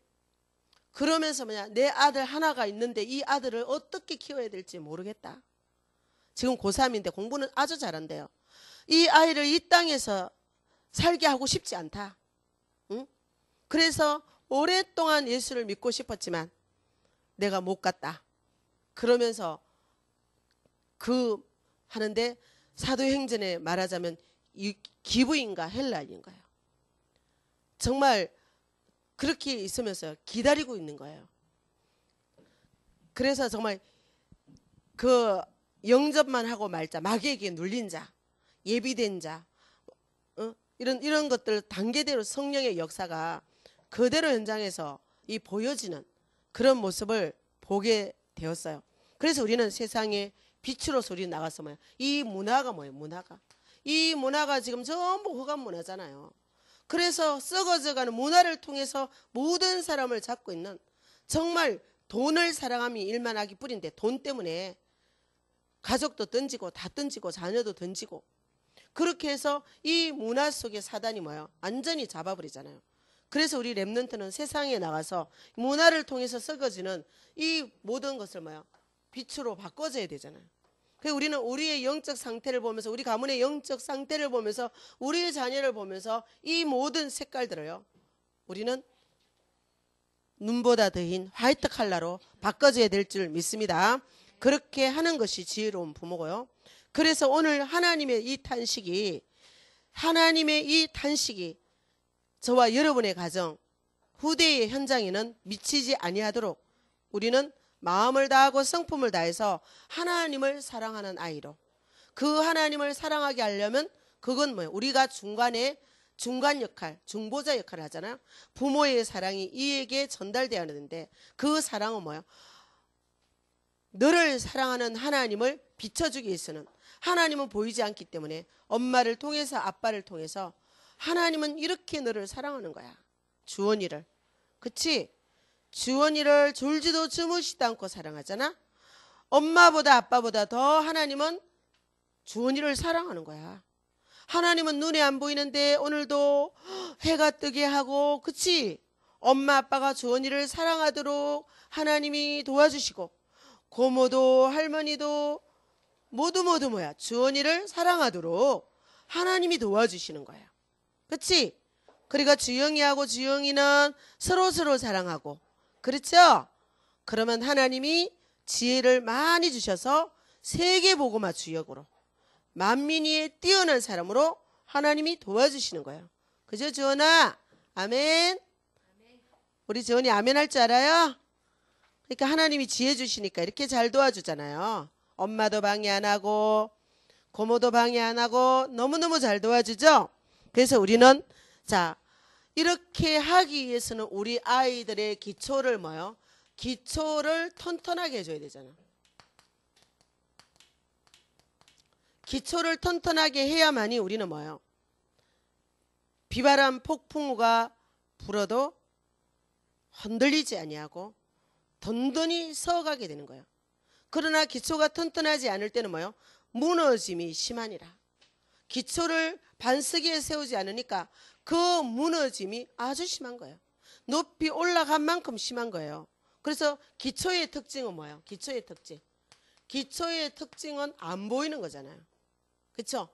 그러면서 뭐냐? 내 아들 하나가 있는데 이 아들을 어떻게 키워야 될지 모르겠다. 지금 고3인데 공부는 아주 잘한대요. 이 아이를 이 땅에서 살게 하고 싶지 않다. 응? 그래서 오랫동안 예수를 믿고 싶었지만 내가 못 갔다. 그러면서 하는데 사도행전에 말하자면 이 기부인가 헬라인가요? 정말 그렇게 있으면서 기다리고 있는 거예요. 그래서 정말 그 영접만 하고 말자, 마귀에게 눌린 자, 예비된 자, 이런 것들 단계대로 성령의 역사가 그대로 현장에서 이 보여지는 그런 모습을 보게 되었어요. 그래서 우리는 세상에 빛으로서 우리 나가서 뭐야? 이 문화가 뭐예요? 문화가. 이 문화가 지금 전부 흑암 문화잖아요. 그래서 썩어져가는 문화를 통해서 모든 사람을 잡고 있는, 정말 돈을 사랑함이 일만하기 뿐인데 돈 때문에 가족도 던지고 다 던지고 자녀도 던지고, 그렇게 해서 이 문화 속에 사단이 뭐예요? 완전히 잡아버리잖아요. 그래서 우리 랩런트는 세상에 나가서 문화를 통해서 썩어지는 이 모든 것을 뭐예요? 빛으로 바꿔줘야 되잖아요. 그래서 우리는 우리의 영적 상태를 보면서, 우리 가문의 영적 상태를 보면서, 우리의 자녀를 보면서 이 모든 색깔들을요, 우리는 눈보다 더 흰 화이트 컬러로 바꿔줘야 될 줄 믿습니다. 그렇게 하는 것이 지혜로운 부모고요. 그래서 오늘 하나님의 이 탄식이 저와 여러분의 가정, 후대의 현장에는 미치지 아니하도록 우리는 마음을 다하고 성품을 다해서 하나님을 사랑하는 아이로, 그 하나님을 사랑하게 하려면 그건 뭐예요? 우리가 중간 역할, 중보자 역할을 하잖아요. 부모의 사랑이 이에게 전달되어야 하는데, 그 사랑은 뭐예요? 너를 사랑하는 하나님을 비춰주기 위해서는, 하나님은 보이지 않기 때문에 엄마를 통해서, 아빠를 통해서 하나님은 이렇게 너를 사랑하는 거야. 주원이를. 그치? 주원이를 졸지도 주무시지도 않고 사랑하잖아. 엄마보다 아빠보다 더 하나님은 주원이를 사랑하는 거야. 하나님은 눈에 안 보이는데 오늘도 해가 뜨게 하고, 그치? 엄마 아빠가 주원이를 사랑하도록 하나님이 도와주시고, 고모도 할머니도 모두 뭐야? 주원이를 사랑하도록 하나님이 도와주시는 거야. 그치? 그러니까 주영이하고 주영이는 서로 사랑하고, 그렇죠? 그러면 하나님이 지혜를 많이 주셔서 세계복음화 주역으로, 만민위에 뛰어난 사람으로 하나님이 도와주시는 거예요. 그죠, 주원아? 아멘. 우리 주원이 아멘 할 줄 알아요? 그러니까 하나님이 지혜 주시니까 이렇게 잘 도와주잖아요. 엄마도 방해 안 하고 고모도 방해 안 하고 너무너무 잘 도와주죠. 그래서 우리는 자, 이렇게 하기 위해서는 우리 아이들의 기초를 뭐요? 기초를 튼튼하게 해줘야 되잖아. 기초를 튼튼하게 해야만이 우리는 뭐요? 비바람 폭풍우가 불어도 흔들리지 아니하고 든든히 서가게 되는 거예요. 그러나 기초가 튼튼하지 않을 때는 뭐요? 무너짐이 심하니라. 기초를 반석에 세우지 않으니까 그 무너짐이 아주 심한 거예요. 높이 올라간 만큼 심한 거예요. 그래서 기초의 특징은 뭐예요? 기초의 특징은 안 보이는 거잖아요. 그렇죠?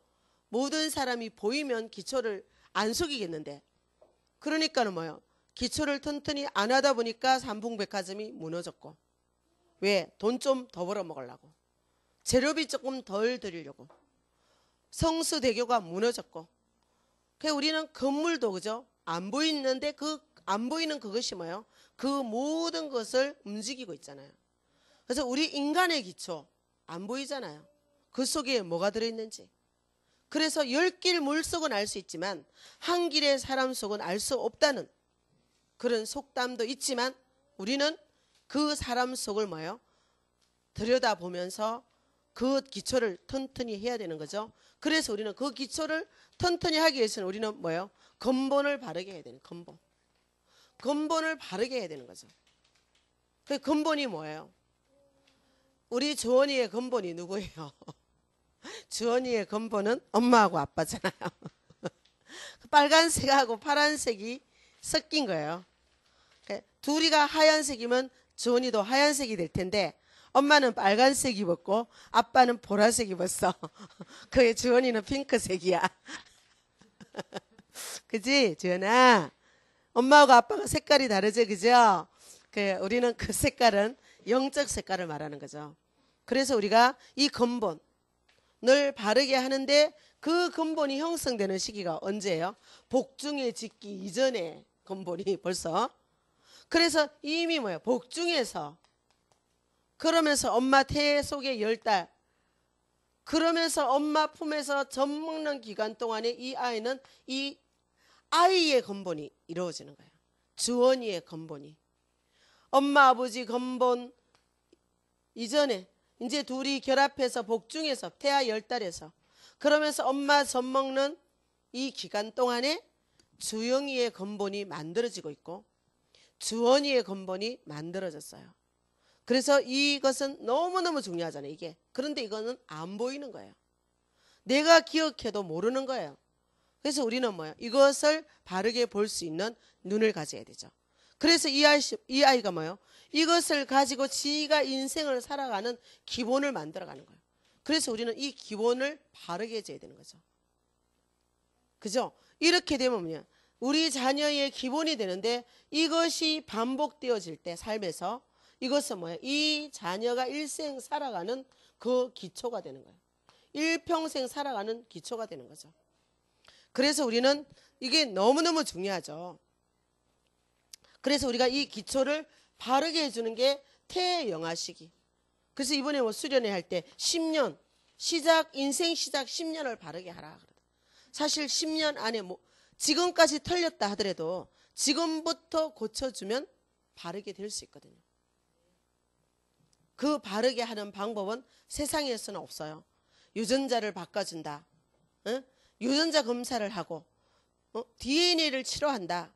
모든 사람이 보이면 기초를 안 속이겠는데, 그러니까는 뭐예요? 기초를 튼튼히 안 하다 보니까 삼풍백화점이 무너졌고, 왜? 돈 좀 더 벌어먹으려고, 재료비 조금 덜 들이려고 성수대교가 무너졌고, 그 우리는 건물도 그죠? 안 보이는데 그 안 보이는 그것이 뭐예요? 그 모든 것을 움직이고 있잖아요. 그래서 우리 인간의 기초 안 보이잖아요. 그 속에 뭐가 들어있는지. 그래서 10길 물속은 알 수 있지만 한 길의 사람 속은 알 수 없다는 그런 속담도 있지만, 우리는 그 사람 속을 뭐예요? 들여다보면서 그 기초를 튼튼히 해야 되는 거죠. 그래서 우리는 그 기초를 튼튼히 하기 위해서는 우리는 뭐예요? 근본을 바르게 해야 되는, 근본을 바르게 해야 되는 거죠. 그 근본이 뭐예요? 우리 주원이의 근본이 누구예요? 주원이의 근본은 엄마하고 아빠잖아요. 빨간색하고 파란색이 섞인 거예요. 둘이가 하얀색이면 주원이도 하얀색이 될 텐데, 엄마는 빨간색 입었고 아빠는 보라색 입었어. 그게 주원이는 핑크색이야. 그지, 주원아? 엄마하고 아빠가 색깔이 다르죠, 그죠? 우리는 그 색깔은 영적 색깔을 말하는 거죠. 그래서 우리가 이 근본을 바르게 하는데, 그 근본이 형성되는 시기가 언제예요? 복중에 짓기 이전에 근본이 벌써. 그래서 이미 뭐예요? 복중에서 그러면서 엄마 태 속에 10달, 그러면서 엄마 품에서 젖 먹는 기간 동안에 이 아이는 이 아이의 근본이 이루어지는 거예요. 주원이의 근본이. 엄마 아버지 근본 이전에 이제 둘이 결합해서 복중에서 태아 10달에서 그러면서 엄마 젖 먹는 이 기간 동안에 주영이의 근본이 만들어지고 있고 주원이의 근본이 만들어졌어요. 그래서 이것은 너무너무 중요하잖아요, 이게. 그런데 이거는 안 보이는 거예요. 내가 기억해도 모르는 거예요. 그래서 우리는 뭐예요? 이것을 바르게 볼 수 있는 눈을 가져야 되죠. 그래서 이 아이가 뭐예요? 이것을 가지고 지가 인생을 살아가는 기본을 만들어가는 거예요. 그래서 우리는 이 기본을 바르게 해줘야 되는 거죠. 그죠? 이렇게 되면 뭐냐? 우리 자녀의 기본이 되는데 이것이 반복되어질 때 삶에서 이것은 뭐예요? 이 자녀가 일생 살아가는 그 기초가 되는 거예요. 일평생 살아가는 기초가 되는 거죠. 그래서 우리는 이게 너무너무 중요하죠. 그래서 우리가 이 기초를 바르게 해주는 게 태영아 시기. 그래서 이번에 뭐 수련회 할 때 10년, 인생 시작 10년을 바르게 하라. 사실 10년 안에 뭐 지금까지 틀렸다 하더라도 지금부터 고쳐주면 바르게 될 수 있거든요. 그 바르게 하는 방법은 세상에서는 없어요. 유전자를 바꿔준다. 유전자 검사를 하고 DNA를 치료한다.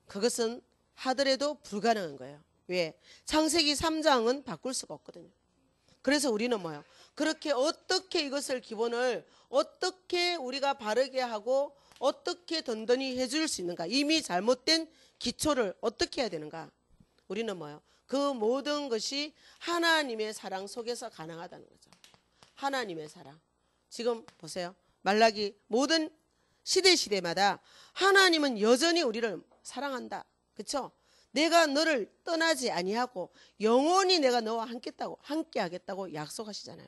그것은 하더라도 불가능한 거예요. 왜? 창세기 3장은 바꿀 수가 없거든요. 그래서 우리는 뭐예요? 그렇게 어떻게 이것을 기본을 어떻게 우리가 바르게 하고 어떻게 든든히 해줄 수 있는가? 이미 잘못된 기초를 어떻게 해야 되는가? 우리는 뭐예요? 그 모든 것이 하나님의 사랑 속에서 가능하다는 거죠. 하나님의 사랑. 지금 보세요. 말라기 모든 시대마다 하나님은 여전히 우리를 사랑한다. 그렇죠? 내가 너를 떠나지 아니하고 영원히 내가 너와 함께 하겠다고 약속하시잖아요.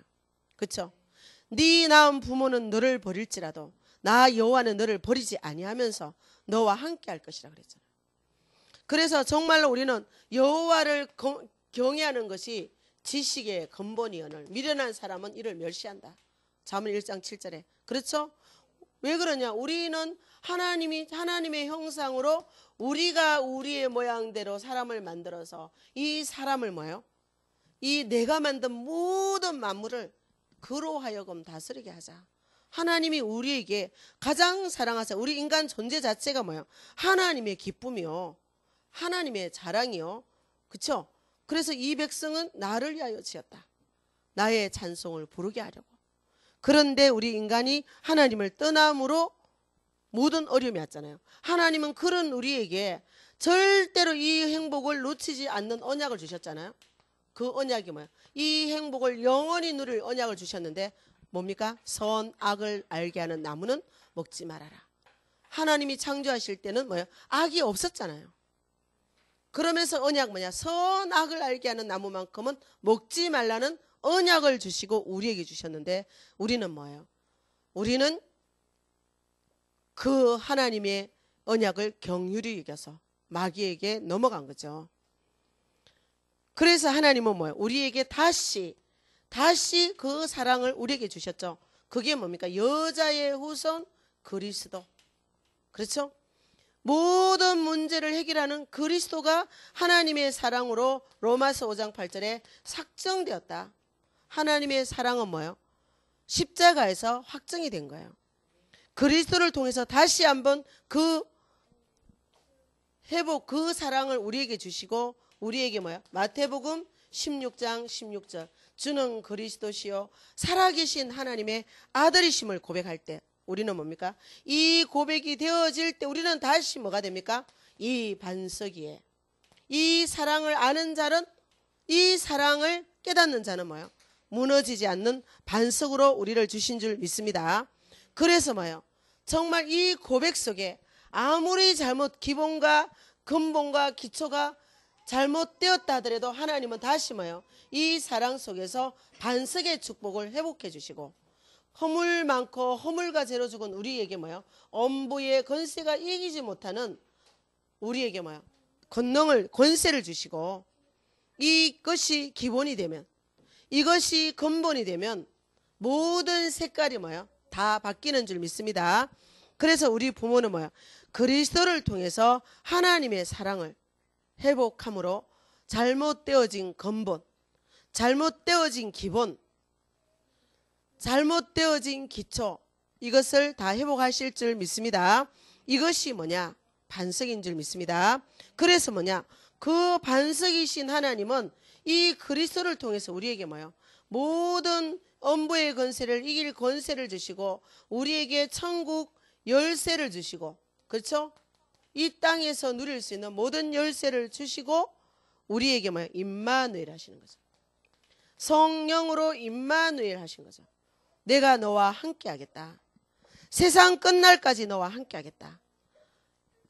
그렇죠? 네 낳은 부모는 너를 버릴지라도 나 여호와는 너를 버리지 아니하면서 너와 함께 할 것이라 그랬잖아요. 그래서 정말로 우리는 여호와를 경외하는 것이 지식의 근본이오늘 미련한 사람은 이를 멸시한다. 잠언 1장 7절에. 그렇죠? 왜 그러냐? 우리는 하나님의 형상으로 우리가 우리의 모양대로 사람을 만들어서 이 사람을 뭐예요? 이 내가 만든 모든 만물을 그로 하여금 다스리게 하자. 하나님이 우리에게 가장 사랑하사 우리 인간 존재 자체가 뭐예요? 하나님의 기쁨이요. 하나님의 자랑이요. 그렇죠? 그래서 이 백성은 나를 위하여 지었다. 나의 찬송을 부르게 하려고. 그런데 우리 인간이 하나님을 떠남으로 모든 어려움이 왔잖아요. 하나님은 그런 우리에게 절대로 이 행복을 놓치지 않는 언약을 주셨잖아요. 그 언약이 뭐예요? 이 행복을 영원히 누릴 언약을 주셨는데 뭡니까? 선악을 알게 하는 나무는 먹지 말아라. 하나님이 창조하실 때는 뭐예요? 악이 없었잖아요. 그러면서 언약 뭐냐? 선악을 알게 하는 나무만큼은 먹지 말라는 언약을 주시고 우리에게 주셨는데 우리는 뭐예요? 우리는 그 하나님의 언약을 경휼히 여겨서 마귀에게 넘어간 거죠. 그래서 하나님은 뭐예요? 우리에게 다시 그 사랑을 우리에게 주셨죠. 그게 뭡니까? 여자의 후손 그리스도. 그렇죠? 모든 문제를 해결하는 그리스도가 하나님의 사랑으로 로마서 5장 8절에 확정되었다. 하나님의 사랑은 뭐예요? 십자가에서 확정이 된 거예요. 그리스도를 통해서 다시 한번 그 회복, 그 사랑을 우리에게 주시고 우리에게 뭐야? 마태복음 16장 16절 주는 그리스도시요 살아계신 하나님의 아들이심을 고백할 때 우리는 뭡니까? 이 고백이 되어질 때 우리는 다시 뭐가 됩니까? 이 반석 위에 이 사랑을 아는 자는 이 사랑을 깨닫는 자는 뭐예요? 무너지지 않는 반석으로 우리를 주신 줄 믿습니다. 그래서 뭐예요? 정말 이 고백 속에 아무리 기본과 근본과 기초가 잘못되었다 하더라도 하나님은 다시 뭐예요? 이 사랑 속에서 반석의 축복을 회복해 주시고 허물 많고 허물과 죄로 죽은 우리에게 뭐예요? 엄부의 권세가 이기지 못하는 우리에게 뭐예요? 권세를 주시고 이것이 기본이 되면, 이것이 근본이 되면 모든 색깔이 뭐예요? 다 바뀌는 줄 믿습니다. 그래서 우리 부모는 뭐예요? 그리스도를 통해서 하나님의 사랑을 회복함으로 잘못되어진 근본, 잘못되어진 기본, 잘못되어진 기초, 이것을 다 회복하실 줄 믿습니다. 이것이 뭐냐? 반석인 줄 믿습니다. 그래서 뭐냐? 그 반석이신 하나님은 이 그리스도를 통해서 우리에게 뭐예요? 모든 엄부의 권세를 이길 권세를 주시고 우리에게 천국 열쇠를 주시고, 그렇죠? 이 땅에서 누릴 수 있는 모든 열쇠를 주시고 우리에게 뭐예요? 임마누엘 하시는 거죠. 성령으로 임마누엘 하신 거죠. 내가 너와 함께 하겠다. 세상 끝날까지 너와 함께 하겠다.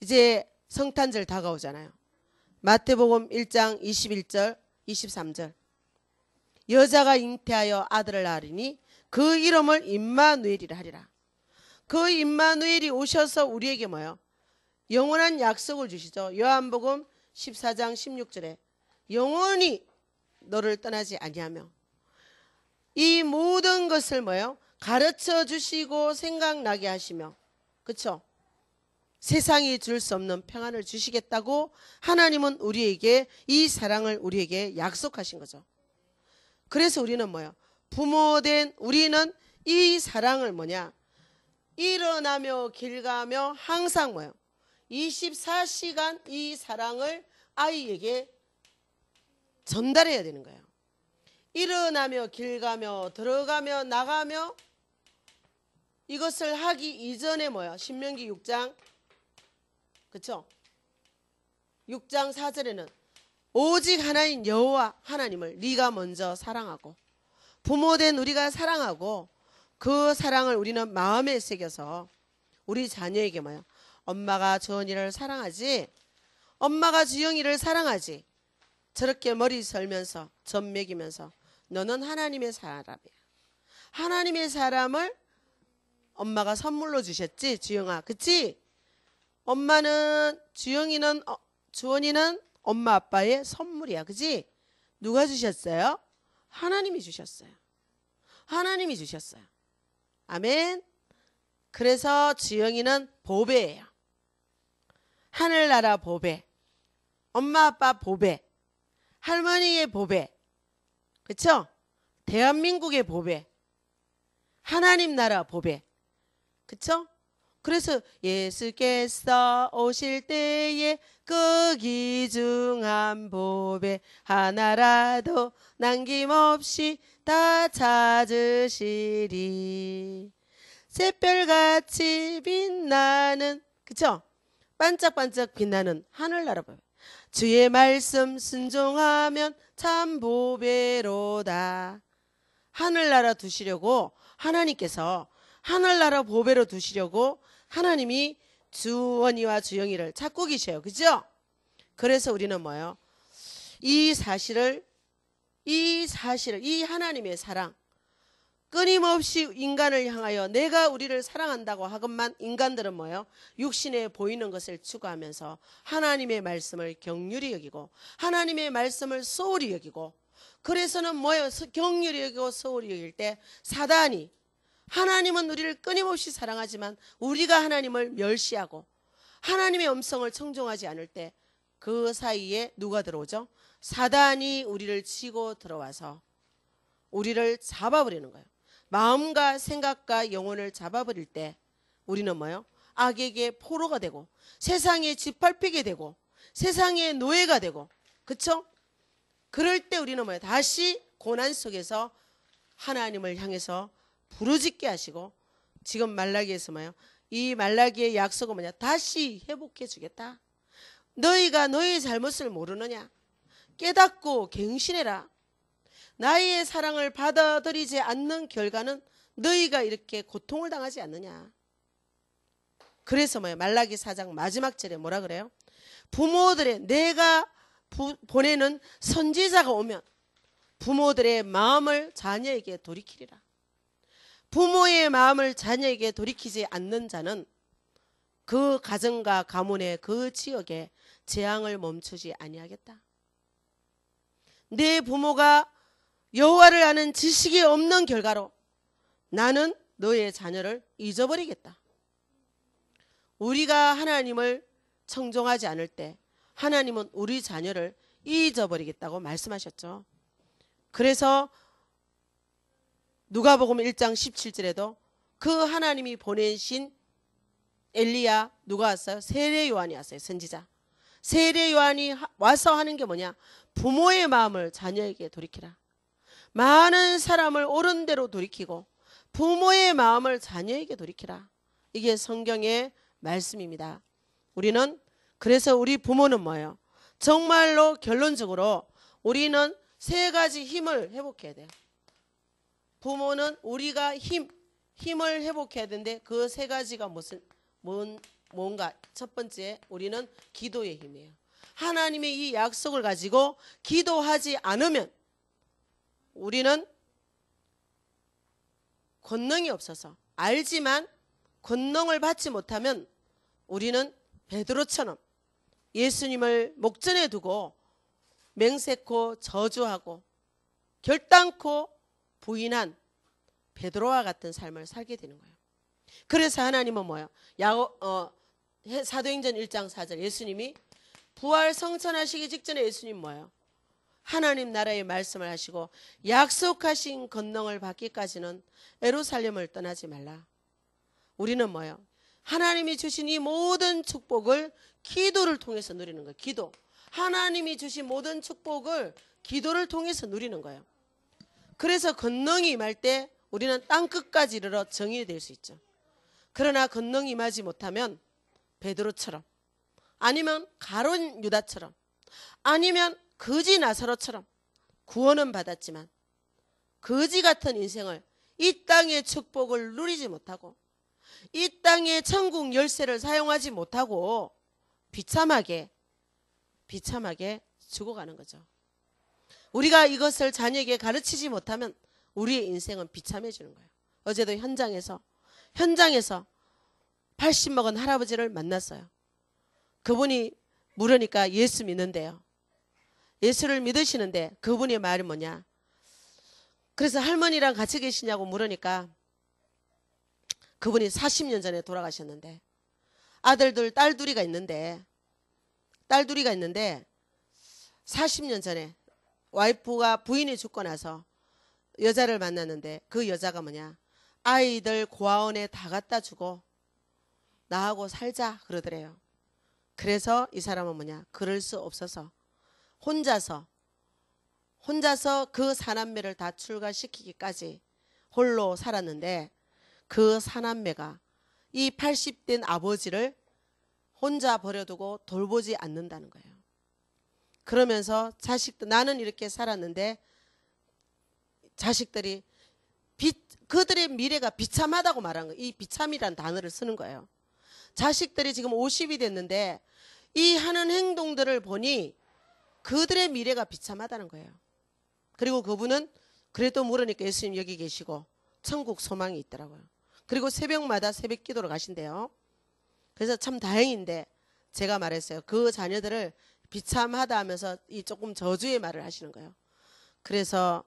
이제 성탄절 다가오잖아요. 마태복음 1장 21절 23절. 여자가 잉태하여 아들을 낳으리니 그 이름을 임마누엘이라 하리라. 그 임마누엘이 오셔서 우리에게 뭐예요? 영원한 약속을 주시죠. 요한복음 14장 16절에 영원히 너를 떠나지 아니하며, 이 모든 것을 뭐예요? 가르쳐 주시고 생각나게 하시며, 그렇죠? 세상이 줄 수 없는 평안을 주시겠다고 하나님은 우리에게 이 사랑을 우리에게 약속하신 거죠. 그래서 우리는 뭐예요? 부모된 우리는 이 사랑을 뭐냐? 일어나며 길 가며 항상 뭐예요? 24시간 이 사랑을 아이에게 전달해야 되는 거예요. 일어나며 길 가며 들어가며 나가며, 이것을 하기 이전에 뭐야? 신명기 6장, 그렇죠? 6장 4절에는 오직 하나님 여호와 하나님을 네가 먼저 사랑하고, 부모된 우리가 사랑하고, 그 사랑을 우리는 마음에 새겨서 우리 자녀에게 뭐야? 엄마가 주원이를 사랑하지, 엄마가 주영이를 사랑하지, 저렇게 머리 설면서 점 먹이면서 너는 하나님의 사람이야. 하나님의 사람을 엄마가 선물로 주셨지, 주영아, 그치? 엄마는, 주영이는, 주원이는 엄마 아빠의 선물이야, 그치? 누가 주셨어요? 하나님이 주셨어요. 하나님이 주셨어요. 아멘. 그래서 주영이는 보배예요. 하늘나라 보배, 엄마 아빠 보배, 할머니의 보배, 그렇죠? 대한민국의 보배, 하나님 나라 보배, 그렇죠? 그래서 예수께서 오실 때에 그 귀중한 보배 하나라도 남김없이 다 찾으시리. 샛별같이 빛나는, 그쵸? 반짝반짝 빛나는 하늘나라 보배. 주의 말씀 순종하면 참 보배로다. 하늘나라 두시려고 하나님께서 하늘나라 보배로 두시려고 하나님이 주원이와 주영이를 찾고 계셔요. 그죠? 그래서 우리는 뭐예요? 이 사실을, 이 하나님의 사랑, 끊임없이 인간을 향하여 내가 우리를 사랑한다고 하건만 인간들은 뭐예요? 육신에 보이는 것을 추구하면서 하나님의 말씀을 경휼히 여기고 하나님의 말씀을 소홀히 여기고, 그래서는 뭐예요? 경휼히 여기고 소홀히 여길 때 사단이, 하나님은 우리를 끊임없이 사랑하지만 우리가 하나님을 멸시하고 하나님의 음성을 청종하지 않을 때 그 사이에 누가 들어오죠? 사단이 우리를 치고 들어와서 우리를 잡아버리는 거예요. 마음과 생각과 영혼을 잡아버릴 때 우리는 뭐예요? 악에게 포로가 되고 세상에 짓밟히게 되고 세상의 노예가 되고, 그쵸? 그럴 때 우리는 뭐예요? 다시 고난 속에서 하나님을 향해서 부르짖게 하시고, 지금 말라기에서 뭐예요? 이 말라기의 약속은 뭐냐? 다시 회복해 주겠다. 너희가 너희의 잘못을 모르느냐? 깨닫고 갱신해라. 나의 사랑을 받아들이지 않는 결과는 너희가 이렇게 고통을 당하지 않느냐. 그래서 뭐예요? 말라기 4장 마지막 절에 뭐라 그래요? 부모들의, 내가 보내는 선지자가 오면 부모들의 마음을 자녀에게 돌이키리라. 부모의 마음을 자녀에게 돌이키지 않는 자는 그 가정과 가문의 그 지역에 재앙을 멈추지 아니하겠다. 내 부모가 여호와를 아는 지식이 없는 결과로 나는 너의 자녀를 잊어버리겠다. 우리가 하나님을 청종하지 않을 때 하나님은 우리 자녀를 잊어버리겠다고 말씀하셨죠. 그래서 누가복음 1장 17절에도 그 하나님이 보내신 엘리야 누가 왔어요? 세례 요한이 왔어요. 선지자. 세례 요한이 와서 하는 게 뭐냐? 부모의 마음을 자녀에게 돌이키라. 많은 사람을 옳은 대로 돌이키고 부모의 마음을 자녀에게 돌이키라. 이게 성경의 말씀입니다. 우리는 그래서 우리 부모는 뭐예요? 정말로 결론적으로 우리는 세 가지 힘을 회복해야 돼요. 부모는 우리가 힘을 회복해야 되는데 그 세 가지가 뭔가 첫 번째 우리는 기도의 힘이에요. 하나님의 이 약속을 가지고 기도하지 않으면 우리는 권능이 없어서 알지만 권능을 받지 못하면 우리는 베드로처럼 예수님을 목전에 두고 맹세코 저주하고 결단코 부인한 베드로와 같은 삶을 살게 되는 거예요. 그래서 하나님은 뭐예요? 사도행전 1장 4절 예수님이 부활 성천하시기 직전에 예수님 뭐예요? 하나님 나라의 말씀을 하시고 약속하신 권능을 받기까지는 예루살렘을 떠나지 말라. 우리는 뭐예요? 하나님이 주신 이 모든 축복을 기도를 통해서 누리는 거예요. 기도. 하나님이 주신 모든 축복을 기도를 통해서 누리는 거예요. 그래서 권능이 임할 때 우리는 땅끝까지 이르러 정인이 될 수 있죠. 그러나 권능이 임하지 못하면 베드로처럼 아니면 가룟 유다처럼 아니면 거지 나사로처럼 구원은 받았지만 거지 같은 인생을 이 땅의 축복을 누리지 못하고 이 땅의 천국 열쇠를 사용하지 못하고 비참하게 죽어가는 거죠. 우리가 이것을 자녀에게 가르치지 못하면 우리의 인생은 비참해지는 거예요. 어제도 현장에서 80 먹은 할아버지를 만났어요. 그분이 물으니까 예수 믿는데요. 예수를 믿으시는데 그분의 말이 뭐냐? 그래서 할머니랑 같이 계시냐고 물으니까 그분이 40년 전에 돌아가셨는데 아들들 딸 둘이가 있는데 40년 전에 와이프가 부인이 죽고 나서 여자를 만났는데 그 여자가 뭐냐? 아이들 고아원에 다 갖다 주고 나하고 살자 그러더래요. 그래서 이 사람은 뭐냐? 그럴 수 없어서 혼자서 그 사남매를 다 출가시키기까지 홀로 살았는데 그 사남매가 이 80된 아버지를 혼자 버려두고 돌보지 않는다는 거예요. 그러면서 나는 이렇게 살았는데 자식들이 그들의 미래가 비참하다고 말하는 거예요. 이 비참이란 단어를 쓰는 거예요. 자식들이 지금 50이 됐는데 이 하는 행동들을 보니 그들의 미래가 비참하다는 거예요. 그리고 그분은 그래도 물으니까 예수님 여기 계시고 천국 소망이 있더라고요. 그리고 새벽마다 새벽 기도를 가신대요. 그래서 참 다행인데 제가 말했어요. 그 자녀들을 비참하다 하면서 이 조금 저주의 말을 하시는 거예요. 그래서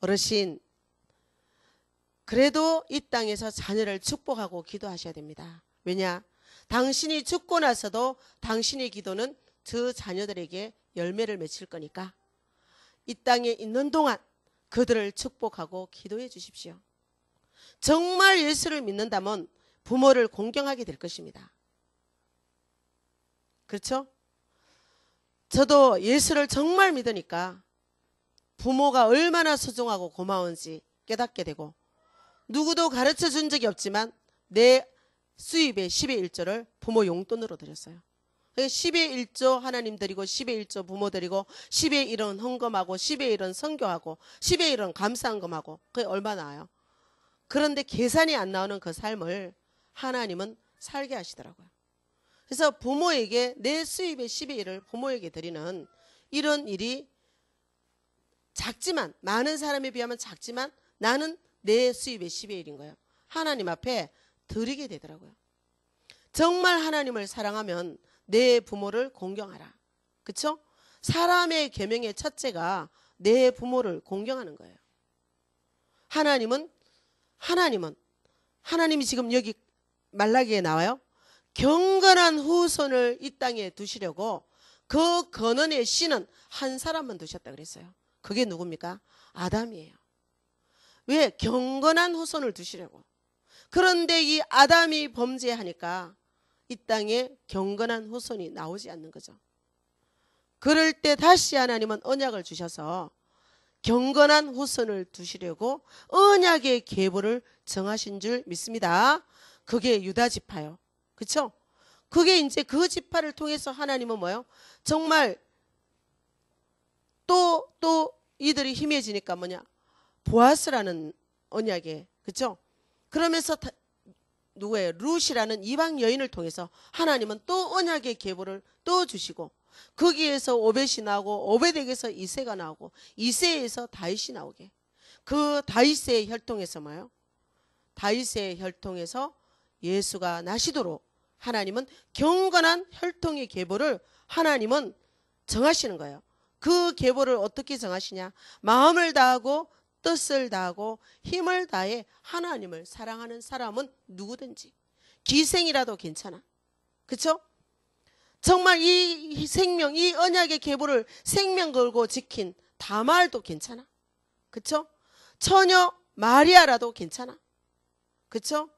어르신 그래도 이 땅에서 자녀를 축복하고 기도하셔야 됩니다. 왜냐? 당신이 죽고 나서도 당신의 기도는 저 자녀들에게 열매를 맺힐 거니까 이 땅에 있는 동안 그들을 축복하고 기도해 주십시오. 정말 예수를 믿는다면 부모를 공경하게 될 것입니다. 그렇죠? 저도 예수를 정말 믿으니까 부모가 얼마나 소중하고 고마운지 깨닫게 되고 누구도 가르쳐 준 적이 없지만 내 수입의 10의 1조를 부모 용돈으로 드렸어요. 10의 1조 하나님 드리고 10의 1조 부모 드리고 10의 1은 헌금하고 10의 1은 선교하고 10의 1은 감사헌금하고 그게 얼마 나와요? 그런데 계산이 안 나오는 그 삶을 하나님은 살게 하시더라고요. 그래서 부모에게 내 수입의 10의 1을 부모에게 드리는 이런 일이 작지만 많은 사람에 비하면 작지만 나는 내 수입의 10의 1인 거예요. 하나님 앞에 드리게 되더라고요. 정말 하나님을 사랑하면 내 부모를 공경하라. 그렇죠? 사람의 계명의 첫째가 내 부모를 공경하는 거예요. 하나님이 지금 여기 말라기에 나와요. 경건한 후손을 이 땅에 두시려고 그 근원의 씨는 한 사람만 두셨다 그랬어요. 그게 누굽니까? 아담이에요. 왜? 경건한 후손을 두시려고. 그런데 이 아담이 범죄하니까 이 땅에 경건한 후손이 나오지 않는 거죠. 그럴 때 다시 하나님은 언약을 주셔서 경건한 후손을 두시려고 언약의 계보를 정하신 줄 믿습니다. 그게 유다 지파요. 그렇죠? 그게 이제 그 지파를 통해서 하나님은 뭐예요? 정말 또 이들이 힘해지니까 뭐냐? 보아스라는 언약에, 그렇죠? 그러면서 누구예요? 룻이라는 이방 여인을 통해서 하나님은 또 언약의 계보를 또 주시고, 거기에서 오벳이 나오고, 오벳에게서 이새가 나오고, 이새에서 다윗이 나오게. 그 다윗의 혈통에서 뭐예요? 다윗의 혈통에서 예수가 나시도록 하나님은 경건한 혈통의 계보를 하나님은 정하시는 거예요. 그 계보를 어떻게 정하시냐? 마음을 다하고 뜻을 다하고 힘을 다해 하나님을 사랑하는 사람은 누구든지 기생이라도 괜찮아. 그렇죠? 정말 이 생명, 이 언약의 계보를 생명 걸고 지킨 다말도 괜찮아. 그렇죠? 처녀 마리아라도 괜찮아. 그렇죠?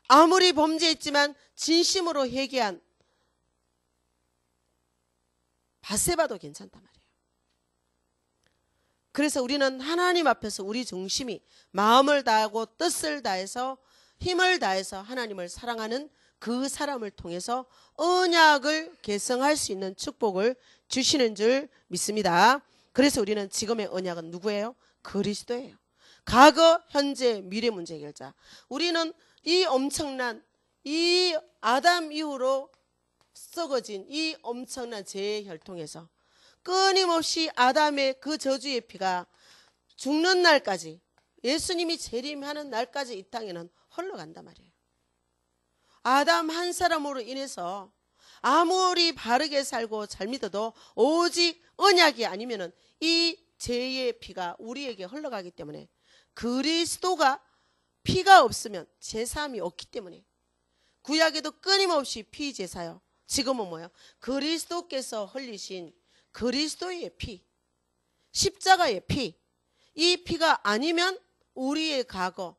아무리 범죄했지만 진심으로 회개한 바세바도 괜찮단 말이에요. 그래서 우리는 하나님 앞에서 우리 중심이 마음을 다하고 뜻을 다해서 힘을 다해서 하나님을 사랑하는 그 사람을 통해서 언약을 개성할 수 있는 축복을 주시는 줄 믿습니다. 그래서 우리는 지금의 언약은 누구예요? 그리스도예요. 과거, 현재, 미래 문제 해결자. 우리는 이 엄청난 이 아담 이후로 썩어진 이 엄청난 죄의 혈통에서 끊임없이 아담의 그 저주의 피가 죽는 날까지, 예수님이 재림하는 날까지 이 땅에는 흘러간단 말이에요. 아담 한 사람으로 인해서 아무리 바르게 살고 잘 믿어도 오직 언약이 아니면은 이 죄의 피가 우리에게 흘러가기 때문에, 그리스도가 피가 없으면 제사함이 없기 때문에, 구약에도 끊임없이 피제사요. 지금은 뭐예요? 그리스도께서 흘리신 그리스도의 피, 십자가의 피, 이 피가 아니면 우리의 과거,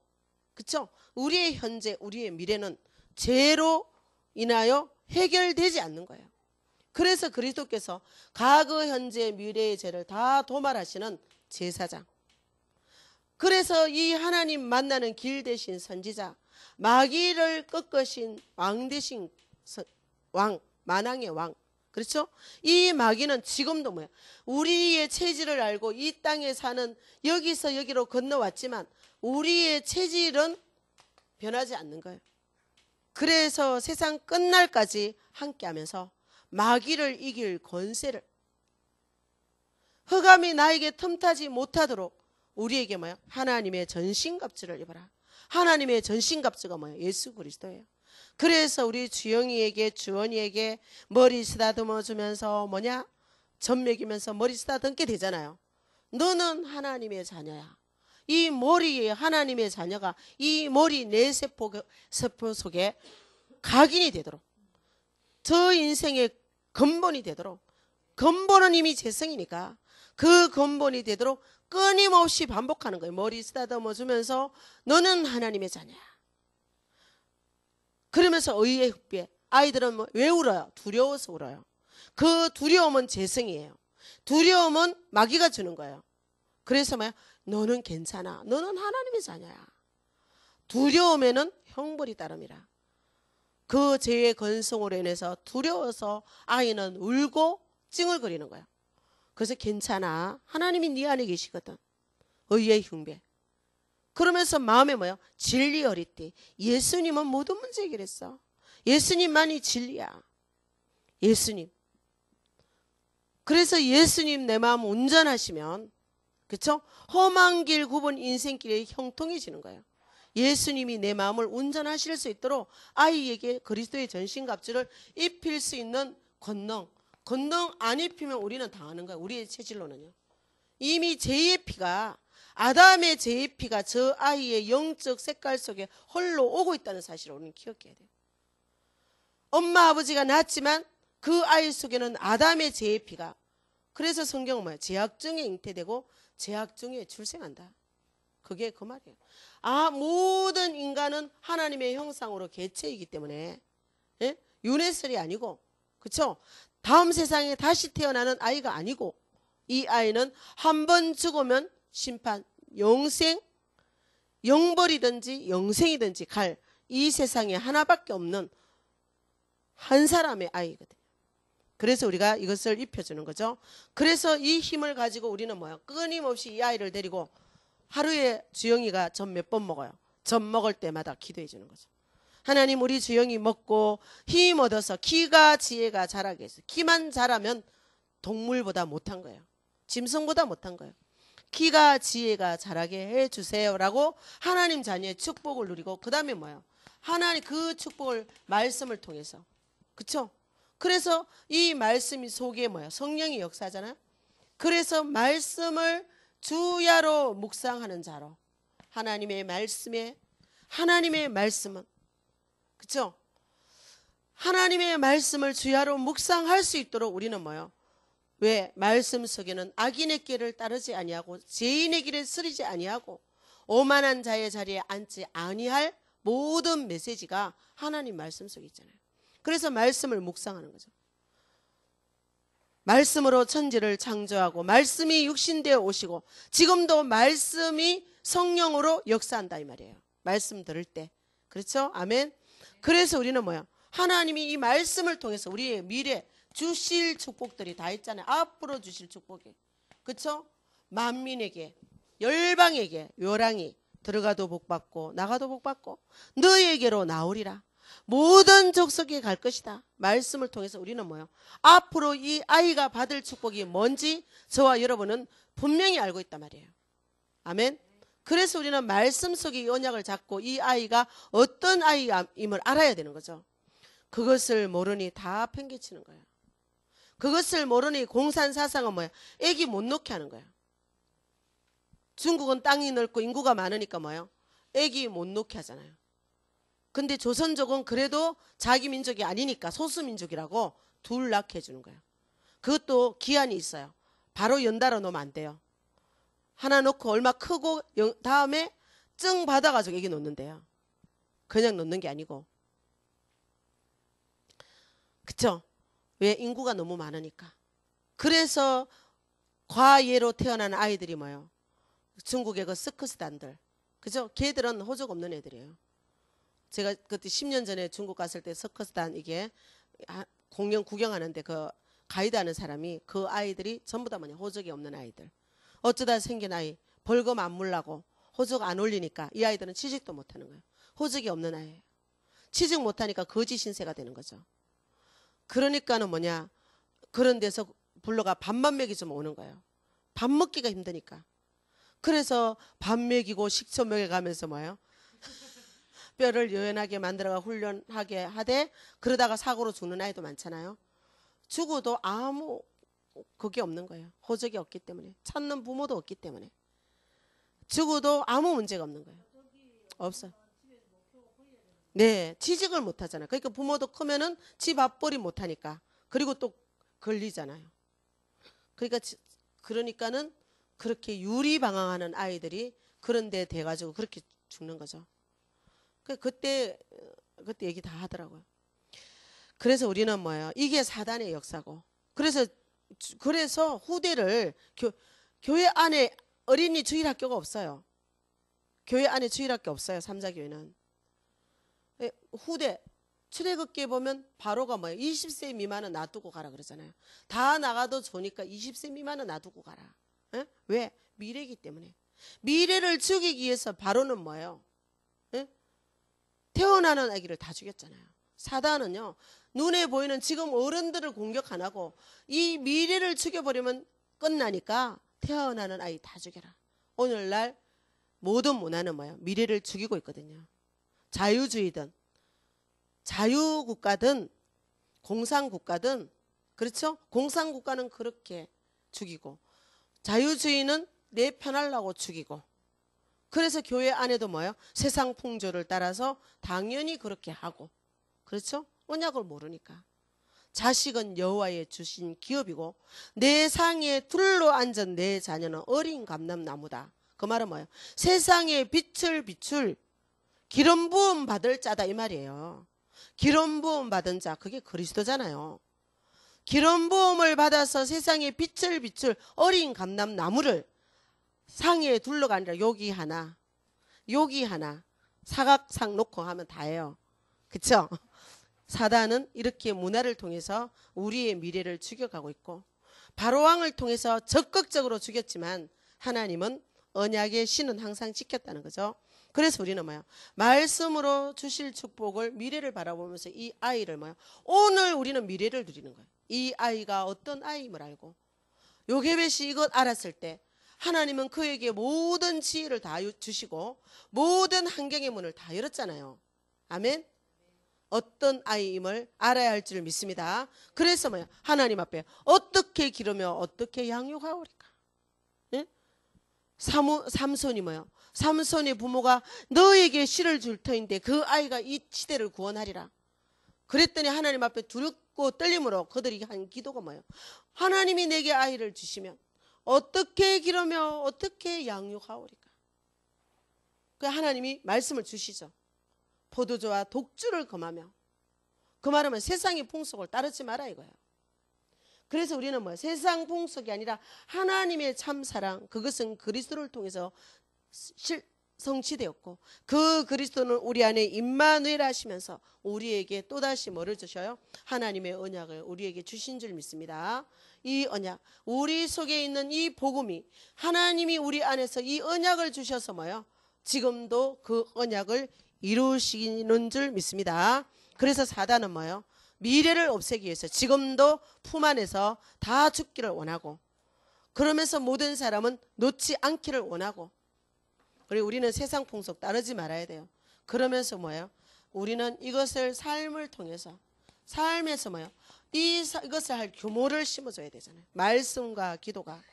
그렇죠? 우리의 현재, 우리의 미래는 죄로 인하여 해결되지 않는 거예요. 그래서 그리스도께서 과거, 현재, 미래의 죄를 다 도말하시는 제사장. 그래서 이 하나님 만나는 길 대신 선지자, 마귀를 꺾으신 왕 대신 왕, 만왕의 왕. 그렇죠? 이 마귀는 지금도 뭐야? 우리의 체질을 알고 이 땅에 사는, 여기서 여기로 건너왔지만 우리의 체질은 변하지 않는 거예요. 그래서 세상 끝날까지 함께하면서 마귀를 이길 권세를, 흑암이 나에게 틈타지 못하도록 우리에게 뭐야? 하나님의 전신갑주를 입어라. 하나님의 전신갑주가 뭐야? 예수 그리스도예요. 그래서 우리 주영이에게, 주원이에게 머리 쓰다듬어 주면서 뭐냐? 점 먹이면서 머리 쓰다듬게 되잖아요. 너는 하나님의 자녀야. 이 머리에 하나님의 자녀가 이 머리 내 세포 속에 각인이 되도록, 저 인생의 근본이 되도록, 근본은 이미 재성이니까 그 근본이 되도록 끊임없이 반복하는 거예요. 머리 쓰다듬어 주면서 너는 하나님의 자녀야. 그러면서 의의 흑비에, 아이들은 왜 울어요? 두려워서 울어요. 그 두려움은 재성이에요. 두려움은 마귀가 주는 거예요. 그래서 뭐야? 너는 괜찮아. 너는 하나님의 자녀야. 두려움에는 형벌이 따릅니다. 그 죄의 건성으로 인해서 두려워서 아이는 울고 찡얼거리는 거예요. 그래서 괜찮아. 하나님이 네 안에 계시거든. 의의 흉배. 그러면서 마음에 뭐요? 진리 어리띠. 예수님은 모든 문제 해결했어. 예수님만이 진리야. 예수님. 그래서 예수님 내 마음 운전하시면, 그렇죠? 험한 길 굽은 인생길이 형통해지는 거예요. 예수님이 내 마음을 운전하실 수 있도록 아이에게 그리스도의 전신갑주를 입힐 수 있는 권능 안 입히면 우리는 당하는 거예요. 우리의 체질로는요. 이미 죄의 피가, 아담의 죄의 피가 저 아이의 영적 색깔 속에 홀로 오고 있다는 사실을 우리는 기억해야 돼요. 엄마 아버지가 낳았지만 그 아이 속에는 아담의 죄의 피가, 그래서 성경은 뭐야? 죄악중에 잉태되고 죄악중에 출생한다. 그게 그 말이에요. 모든 인간은 하나님의 형상으로 개체이기 때문에, 예? 유네슬이 아니고, 그쵸? 다음 세상에 다시 태어나는 아이가 아니고, 이 아이는 한 번 죽으면 심판, 영생, 영벌이든지 영생이든지 갈 이 세상에 하나밖에 없는 한 사람의 아이거든요. 그래서 우리가 이것을 입혀주는 거죠. 그래서 이 힘을 가지고 우리는 뭐야? 끊임없이 이 아이를 데리고 하루에 주영이가 전 몇 번 먹어요. 전 먹을 때마다 기도해 주는 거죠. 하나님, 우리 주영이 먹고 힘 얻어서 키가 지혜가 자라게 해서, 키만 자라면 동물보다 못한 거예요. 짐승보다 못한 거예요. 키가 지혜가 자라게 해주세요라고 하나님 자녀의 축복을 누리고, 그 다음에 뭐예요? 하나님 그 축복을 말씀을 통해서, 그쵸? 그래서 이 말씀이 속에 뭐예요? 성령이 역사하잖아요. 그래서 말씀을 주야로 묵상하는 자로, 하나님의 말씀은, 그쵸? 하나님의 말씀을 주야로 묵상할 수 있도록 우리는 뭐예요? 왜? 말씀 속에는 악인의 길을 따르지 아니하고 죄인의 길에 서리지 아니하고 오만한 자의 자리에 앉지 아니할 모든 메시지가 하나님 말씀 속에 있잖아요. 그래서 말씀을 묵상하는 거죠. 말씀으로 천지를 창조하고 말씀이 육신되어 오시고 지금도 말씀이 성령으로 역사한다 이 말이에요. 말씀 들을 때. 그렇죠? 아멘. 그래서 우리는 뭐야? 하나님이 이 말씀을 통해서 우리의 미래 주실 축복들이 다 있잖아요. 앞으로 주실 축복이. 그렇죠? 만민에게, 열방에게 요랑이 들어가도 복받고 나가도 복받고 너희에게로 나오리라. 모든 족속에 갈 것이다. 말씀을 통해서 우리는 뭐요? 앞으로 이 아이가 받을 축복이 뭔지 저와 여러분은 분명히 알고 있단 말이에요. 아멘. 그래서 우리는 말씀 속의 언약을 잡고 이 아이가 어떤 아이임을 알아야 되는 거죠. 그것을 모르니 다 팽개치는 거예요. 그것을 모르니 공산사상은 뭐야? 애기 못 놓게 하는 거야. 중국은 땅이 넓고 인구가 많으니까 뭐예요? 애기 못 놓게 하잖아요. 근데 조선족은 그래도 자기 민족이 아니니까 소수민족이라고 둘 낳게 해주는 거예요. 그것도 기한이 있어요. 바로 연달아 놓으면 안 돼요. 하나 놓고 얼마 크고 다음에 증 받아가지고 애기 놓는데요. 그냥 놓는 게 아니고. 그쵸? 왜? 인구가 너무 많으니까. 그래서 과예로 태어나는 아이들이 뭐예요? 중국의 그 스크스단들. 그죠? 걔들은 호적 없는 애들이에요. 제가 그때 10년 전에 중국 갔을 때 서커스단 이게 공연 구경하는데 그 가이드하는 사람이 그 아이들이 전부 다 뭐냐? 호적이 없는 아이들. 어쩌다 생긴 아이. 벌금 안 물라고 호적 안 올리니까 이 아이들은 취직도 못하는 거예요. 호적이 없는 아이예요. 취직 못하니까 거지 신세가 되는 거죠. 그러니까는 뭐냐? 그런 데서 불러가 밥만 먹이주면 오는 거예요. 밥 먹기가 힘드니까. 그래서 밥 먹이고 식초 먹여가면서 뭐예요? 뼈를 유연하게 만들어가 훈련하게 하되 그러다가 사고로 죽는 아이도 많잖아요. 죽어도 아무 그게 없는 거예요. 호적이 없기 때문에. 찾는 부모도 없기 때문에. 죽어도 아무 문제가 없는 거예요. 없어요. 네, 취직을 못 하잖아요. 그러니까 부모도 크면은 집 앞벌이 못 하니까. 그리고 또 걸리잖아요. 그러니까는 그렇게 유리방황하는 아이들이 그런 데 돼가지고 그렇게 죽는 거죠. 그때 얘기 다 하더라고요. 그래서 우리는 뭐예요? 이게 사단의 역사고. 그래서 후대를 교회 안에 어린이 주일학교가 없어요. 교회 안에 주일학교 없어요. 삼자교회는. 후대 출애굽기에 보면 바로가 뭐예요? 20세 미만은 놔두고 가라 그러잖아요. 다 나가도 좋으니까 20세 미만은 놔두고 가라. 에? 왜? 미래이기 때문에. 미래를 죽이기 위해서 바로는 뭐예요? 에? 태어나는 아기를 다 죽였잖아요. 사단은요. 눈에 보이는 지금 어른들을 공격 안 하고 이 미래를 죽여버리면 끝나니까 태어나는 아이 다 죽여라. 오늘날 모든 문화는 뭐예요? 미래를 죽이고 있거든요. 자유주의든 자유국가든 공산국가든 그렇죠? 공산국가는 그렇게 죽이고 자유주의는 내 편하려고 죽이고, 그래서 교회 안에도 뭐예요? 세상 풍조를 따라서 당연히 그렇게 하고, 그렇죠? 언약을 모르니까. 자식은 여호와의 주신 기업이고 내 상에 둘러앉은 내 자녀는 어린 감람나무다. 그 말은 뭐예요? 세상에 빛을 비출 기름 부음 받을 자다 이 말이에요. 기름 부음 받은 자, 그게 그리스도잖아요. 기름 부음을 받아서 세상에 빛을 비출 어린 감람나무를 상에 둘러가 아니라 여기 하나 사각상 놓고 하면 다예요. 그쵸? 사단은 이렇게 문화를 통해서 우리의 미래를 죽여가고 있고, 바로왕을 통해서 적극적으로 죽였지만 하나님은 언약의 신은 항상 지켰다는 거죠. 그래서 우리는 뭐야? 말씀으로 주실 축복을, 미래를 바라보면서 이 아이를 뭐야? 오늘 우리는 미래를 누리는 거예요. 이 아이가 어떤 아이임을 알고, 요게벳이 이것 알았을 때 하나님은 그에게 모든 지혜를 다 주시고 모든 환경의 문을 다 열었잖아요. 아멘. 어떤 아이임을 알아야 할 줄 믿습니다. 그래서 뭐야? 하나님 앞에 어떻게 기르며 어떻게 양육하오리까? 예? 삼손이 뭐야? 삼손의 부모가 너에게 씨를 줄 터인데 그 아이가 이 시대를 구원하리라. 그랬더니 하나님 앞에 두렵고 떨림으로 그들이 한 기도가 뭐예요? 하나님이 내게 아이를 주시면 어떻게 기르며 어떻게 양육하오리까? 그 하나님이 말씀을 주시죠. 포도주와 독주를 금하며, 그 말하면 세상의 풍속을 따르지 마라 이거예요. 그래서 우리는 뭐야? 세상 풍속이 아니라 하나님의 참사랑, 그것은 그리스도를 통해서 성취되었고, 그 그리스도는 우리 안에 임마누엘 하시면서 우리에게 또다시 뭐를 주셔요? 하나님의 언약을 우리에게 주신 줄 믿습니다. 이 언약, 우리 속에 있는 이 복음이, 하나님이 우리 안에서 이 언약을 주셔서 뭐예요? 지금도 그 언약을 이루시는 줄 믿습니다. 그래서 사단은 뭐예요? 미래를 없애기 위해서 지금도 품 안에서 다 죽기를 원하고, 그러면서 모든 사람은 놓지 않기를 원하고, 그리고 우리는 세상 풍속 따르지 말아야 돼요. 그러면서 뭐예요? 우리는 이것을 삶을 통해서, 삶에서 뭐예요? 이것을 할 규모를 심어줘야 되잖아요. 말씀과 기도가.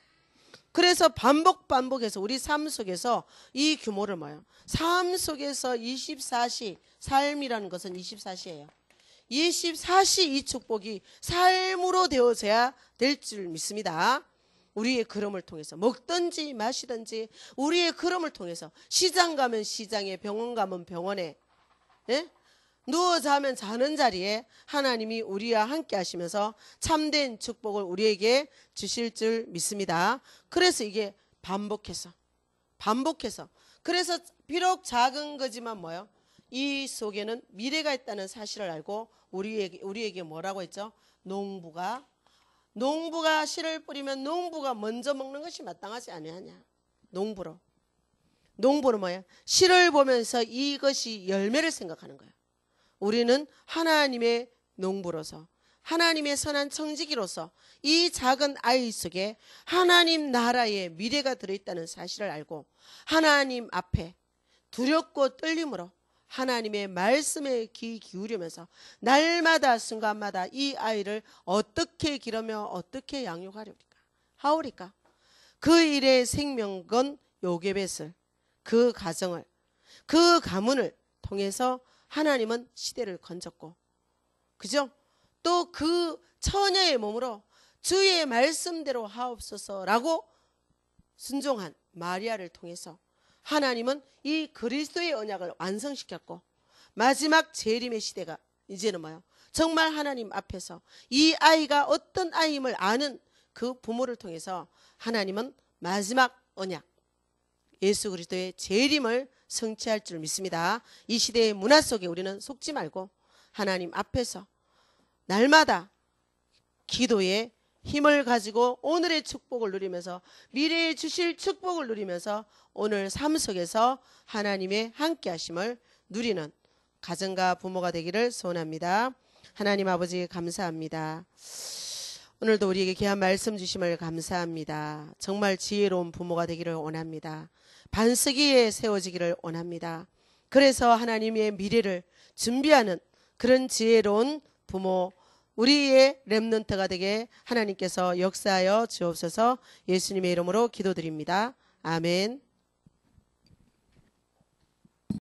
그래서 반복해서 우리 삶 속에서 이 규모를 뭐예요? 삶 속에서 24시, 삶이라는 것은 24시예요. 24시 이 축복이 삶으로 되어져야 될 줄 믿습니다. 우리의 걸음을 통해서, 먹든지 마시든지 우리의 걸음을 통해서, 시장 가면 시장에, 병원 가면 병원에, 예? 누워 자면 자는 자리에 하나님이 우리와 함께 하시면서 참된 축복을 우리에게 주실 줄 믿습니다. 그래서 이게 반복해서, 그래서 비록 작은 거지만 뭐요? 이 속에는 미래가 있다는 사실을 알고 우리에게 뭐라고 했죠? 농부가 씨를 뿌리면 농부가 먼저 먹는 것이 마땅하지 아니하냐. 농부는 뭐야? 씨를 보면서 이것이 열매를 생각하는 거예요. 우리는 하나님의 농부로서, 하나님의 선한 청지기로서 이 작은 아이 속에 하나님 나라의 미래가 들어있다는 사실을 알고, 하나님 앞에 두렵고 떨림으로 하나님의 말씀에 귀 기울이면서 날마다 순간마다 이 아이를 어떻게 기르며 어떻게 하오리까? 그 일의 생명건 요게벳을, 그 가정을, 그 가문을 통해서 하나님은 시대를 건졌고, 그죠? 또 그 처녀의 몸으로 주의 말씀대로 하옵소서라고 순종한 마리아를 통해서 하나님은 이 그리스도의 언약을 완성시켰고, 마지막 재림의 시대가 이제는 뭐예요? 정말 하나님 앞에서 이 아이가 어떤 아이임을 아는 그 부모를 통해서 하나님은 마지막 언약, 예수 그리스도의 재림을 성취할 줄 믿습니다. 이 시대의 문화 속에 우리는 속지 말고 하나님 앞에서 날마다 기도에 힘을 가지고 오늘의 축복을 누리면서, 미래에 주실 축복을 누리면서 오늘 삶 속에서 하나님의 함께 하심을 누리는 가정과 부모가 되기를 소원합니다. 하나님 아버지 감사합니다. 오늘도 우리에게 귀한 말씀 주심을 감사합니다. 정말 지혜로운 부모가 되기를 원합니다. 반석위에 세워지기를 원합니다. 그래서 하나님의 미래를 준비하는 그런 지혜로운 부모 우리의 렘넌트가 되게 하나님께서 역사하여 주옵소서. 예수님의 이름으로 기도드립니다. 아멘.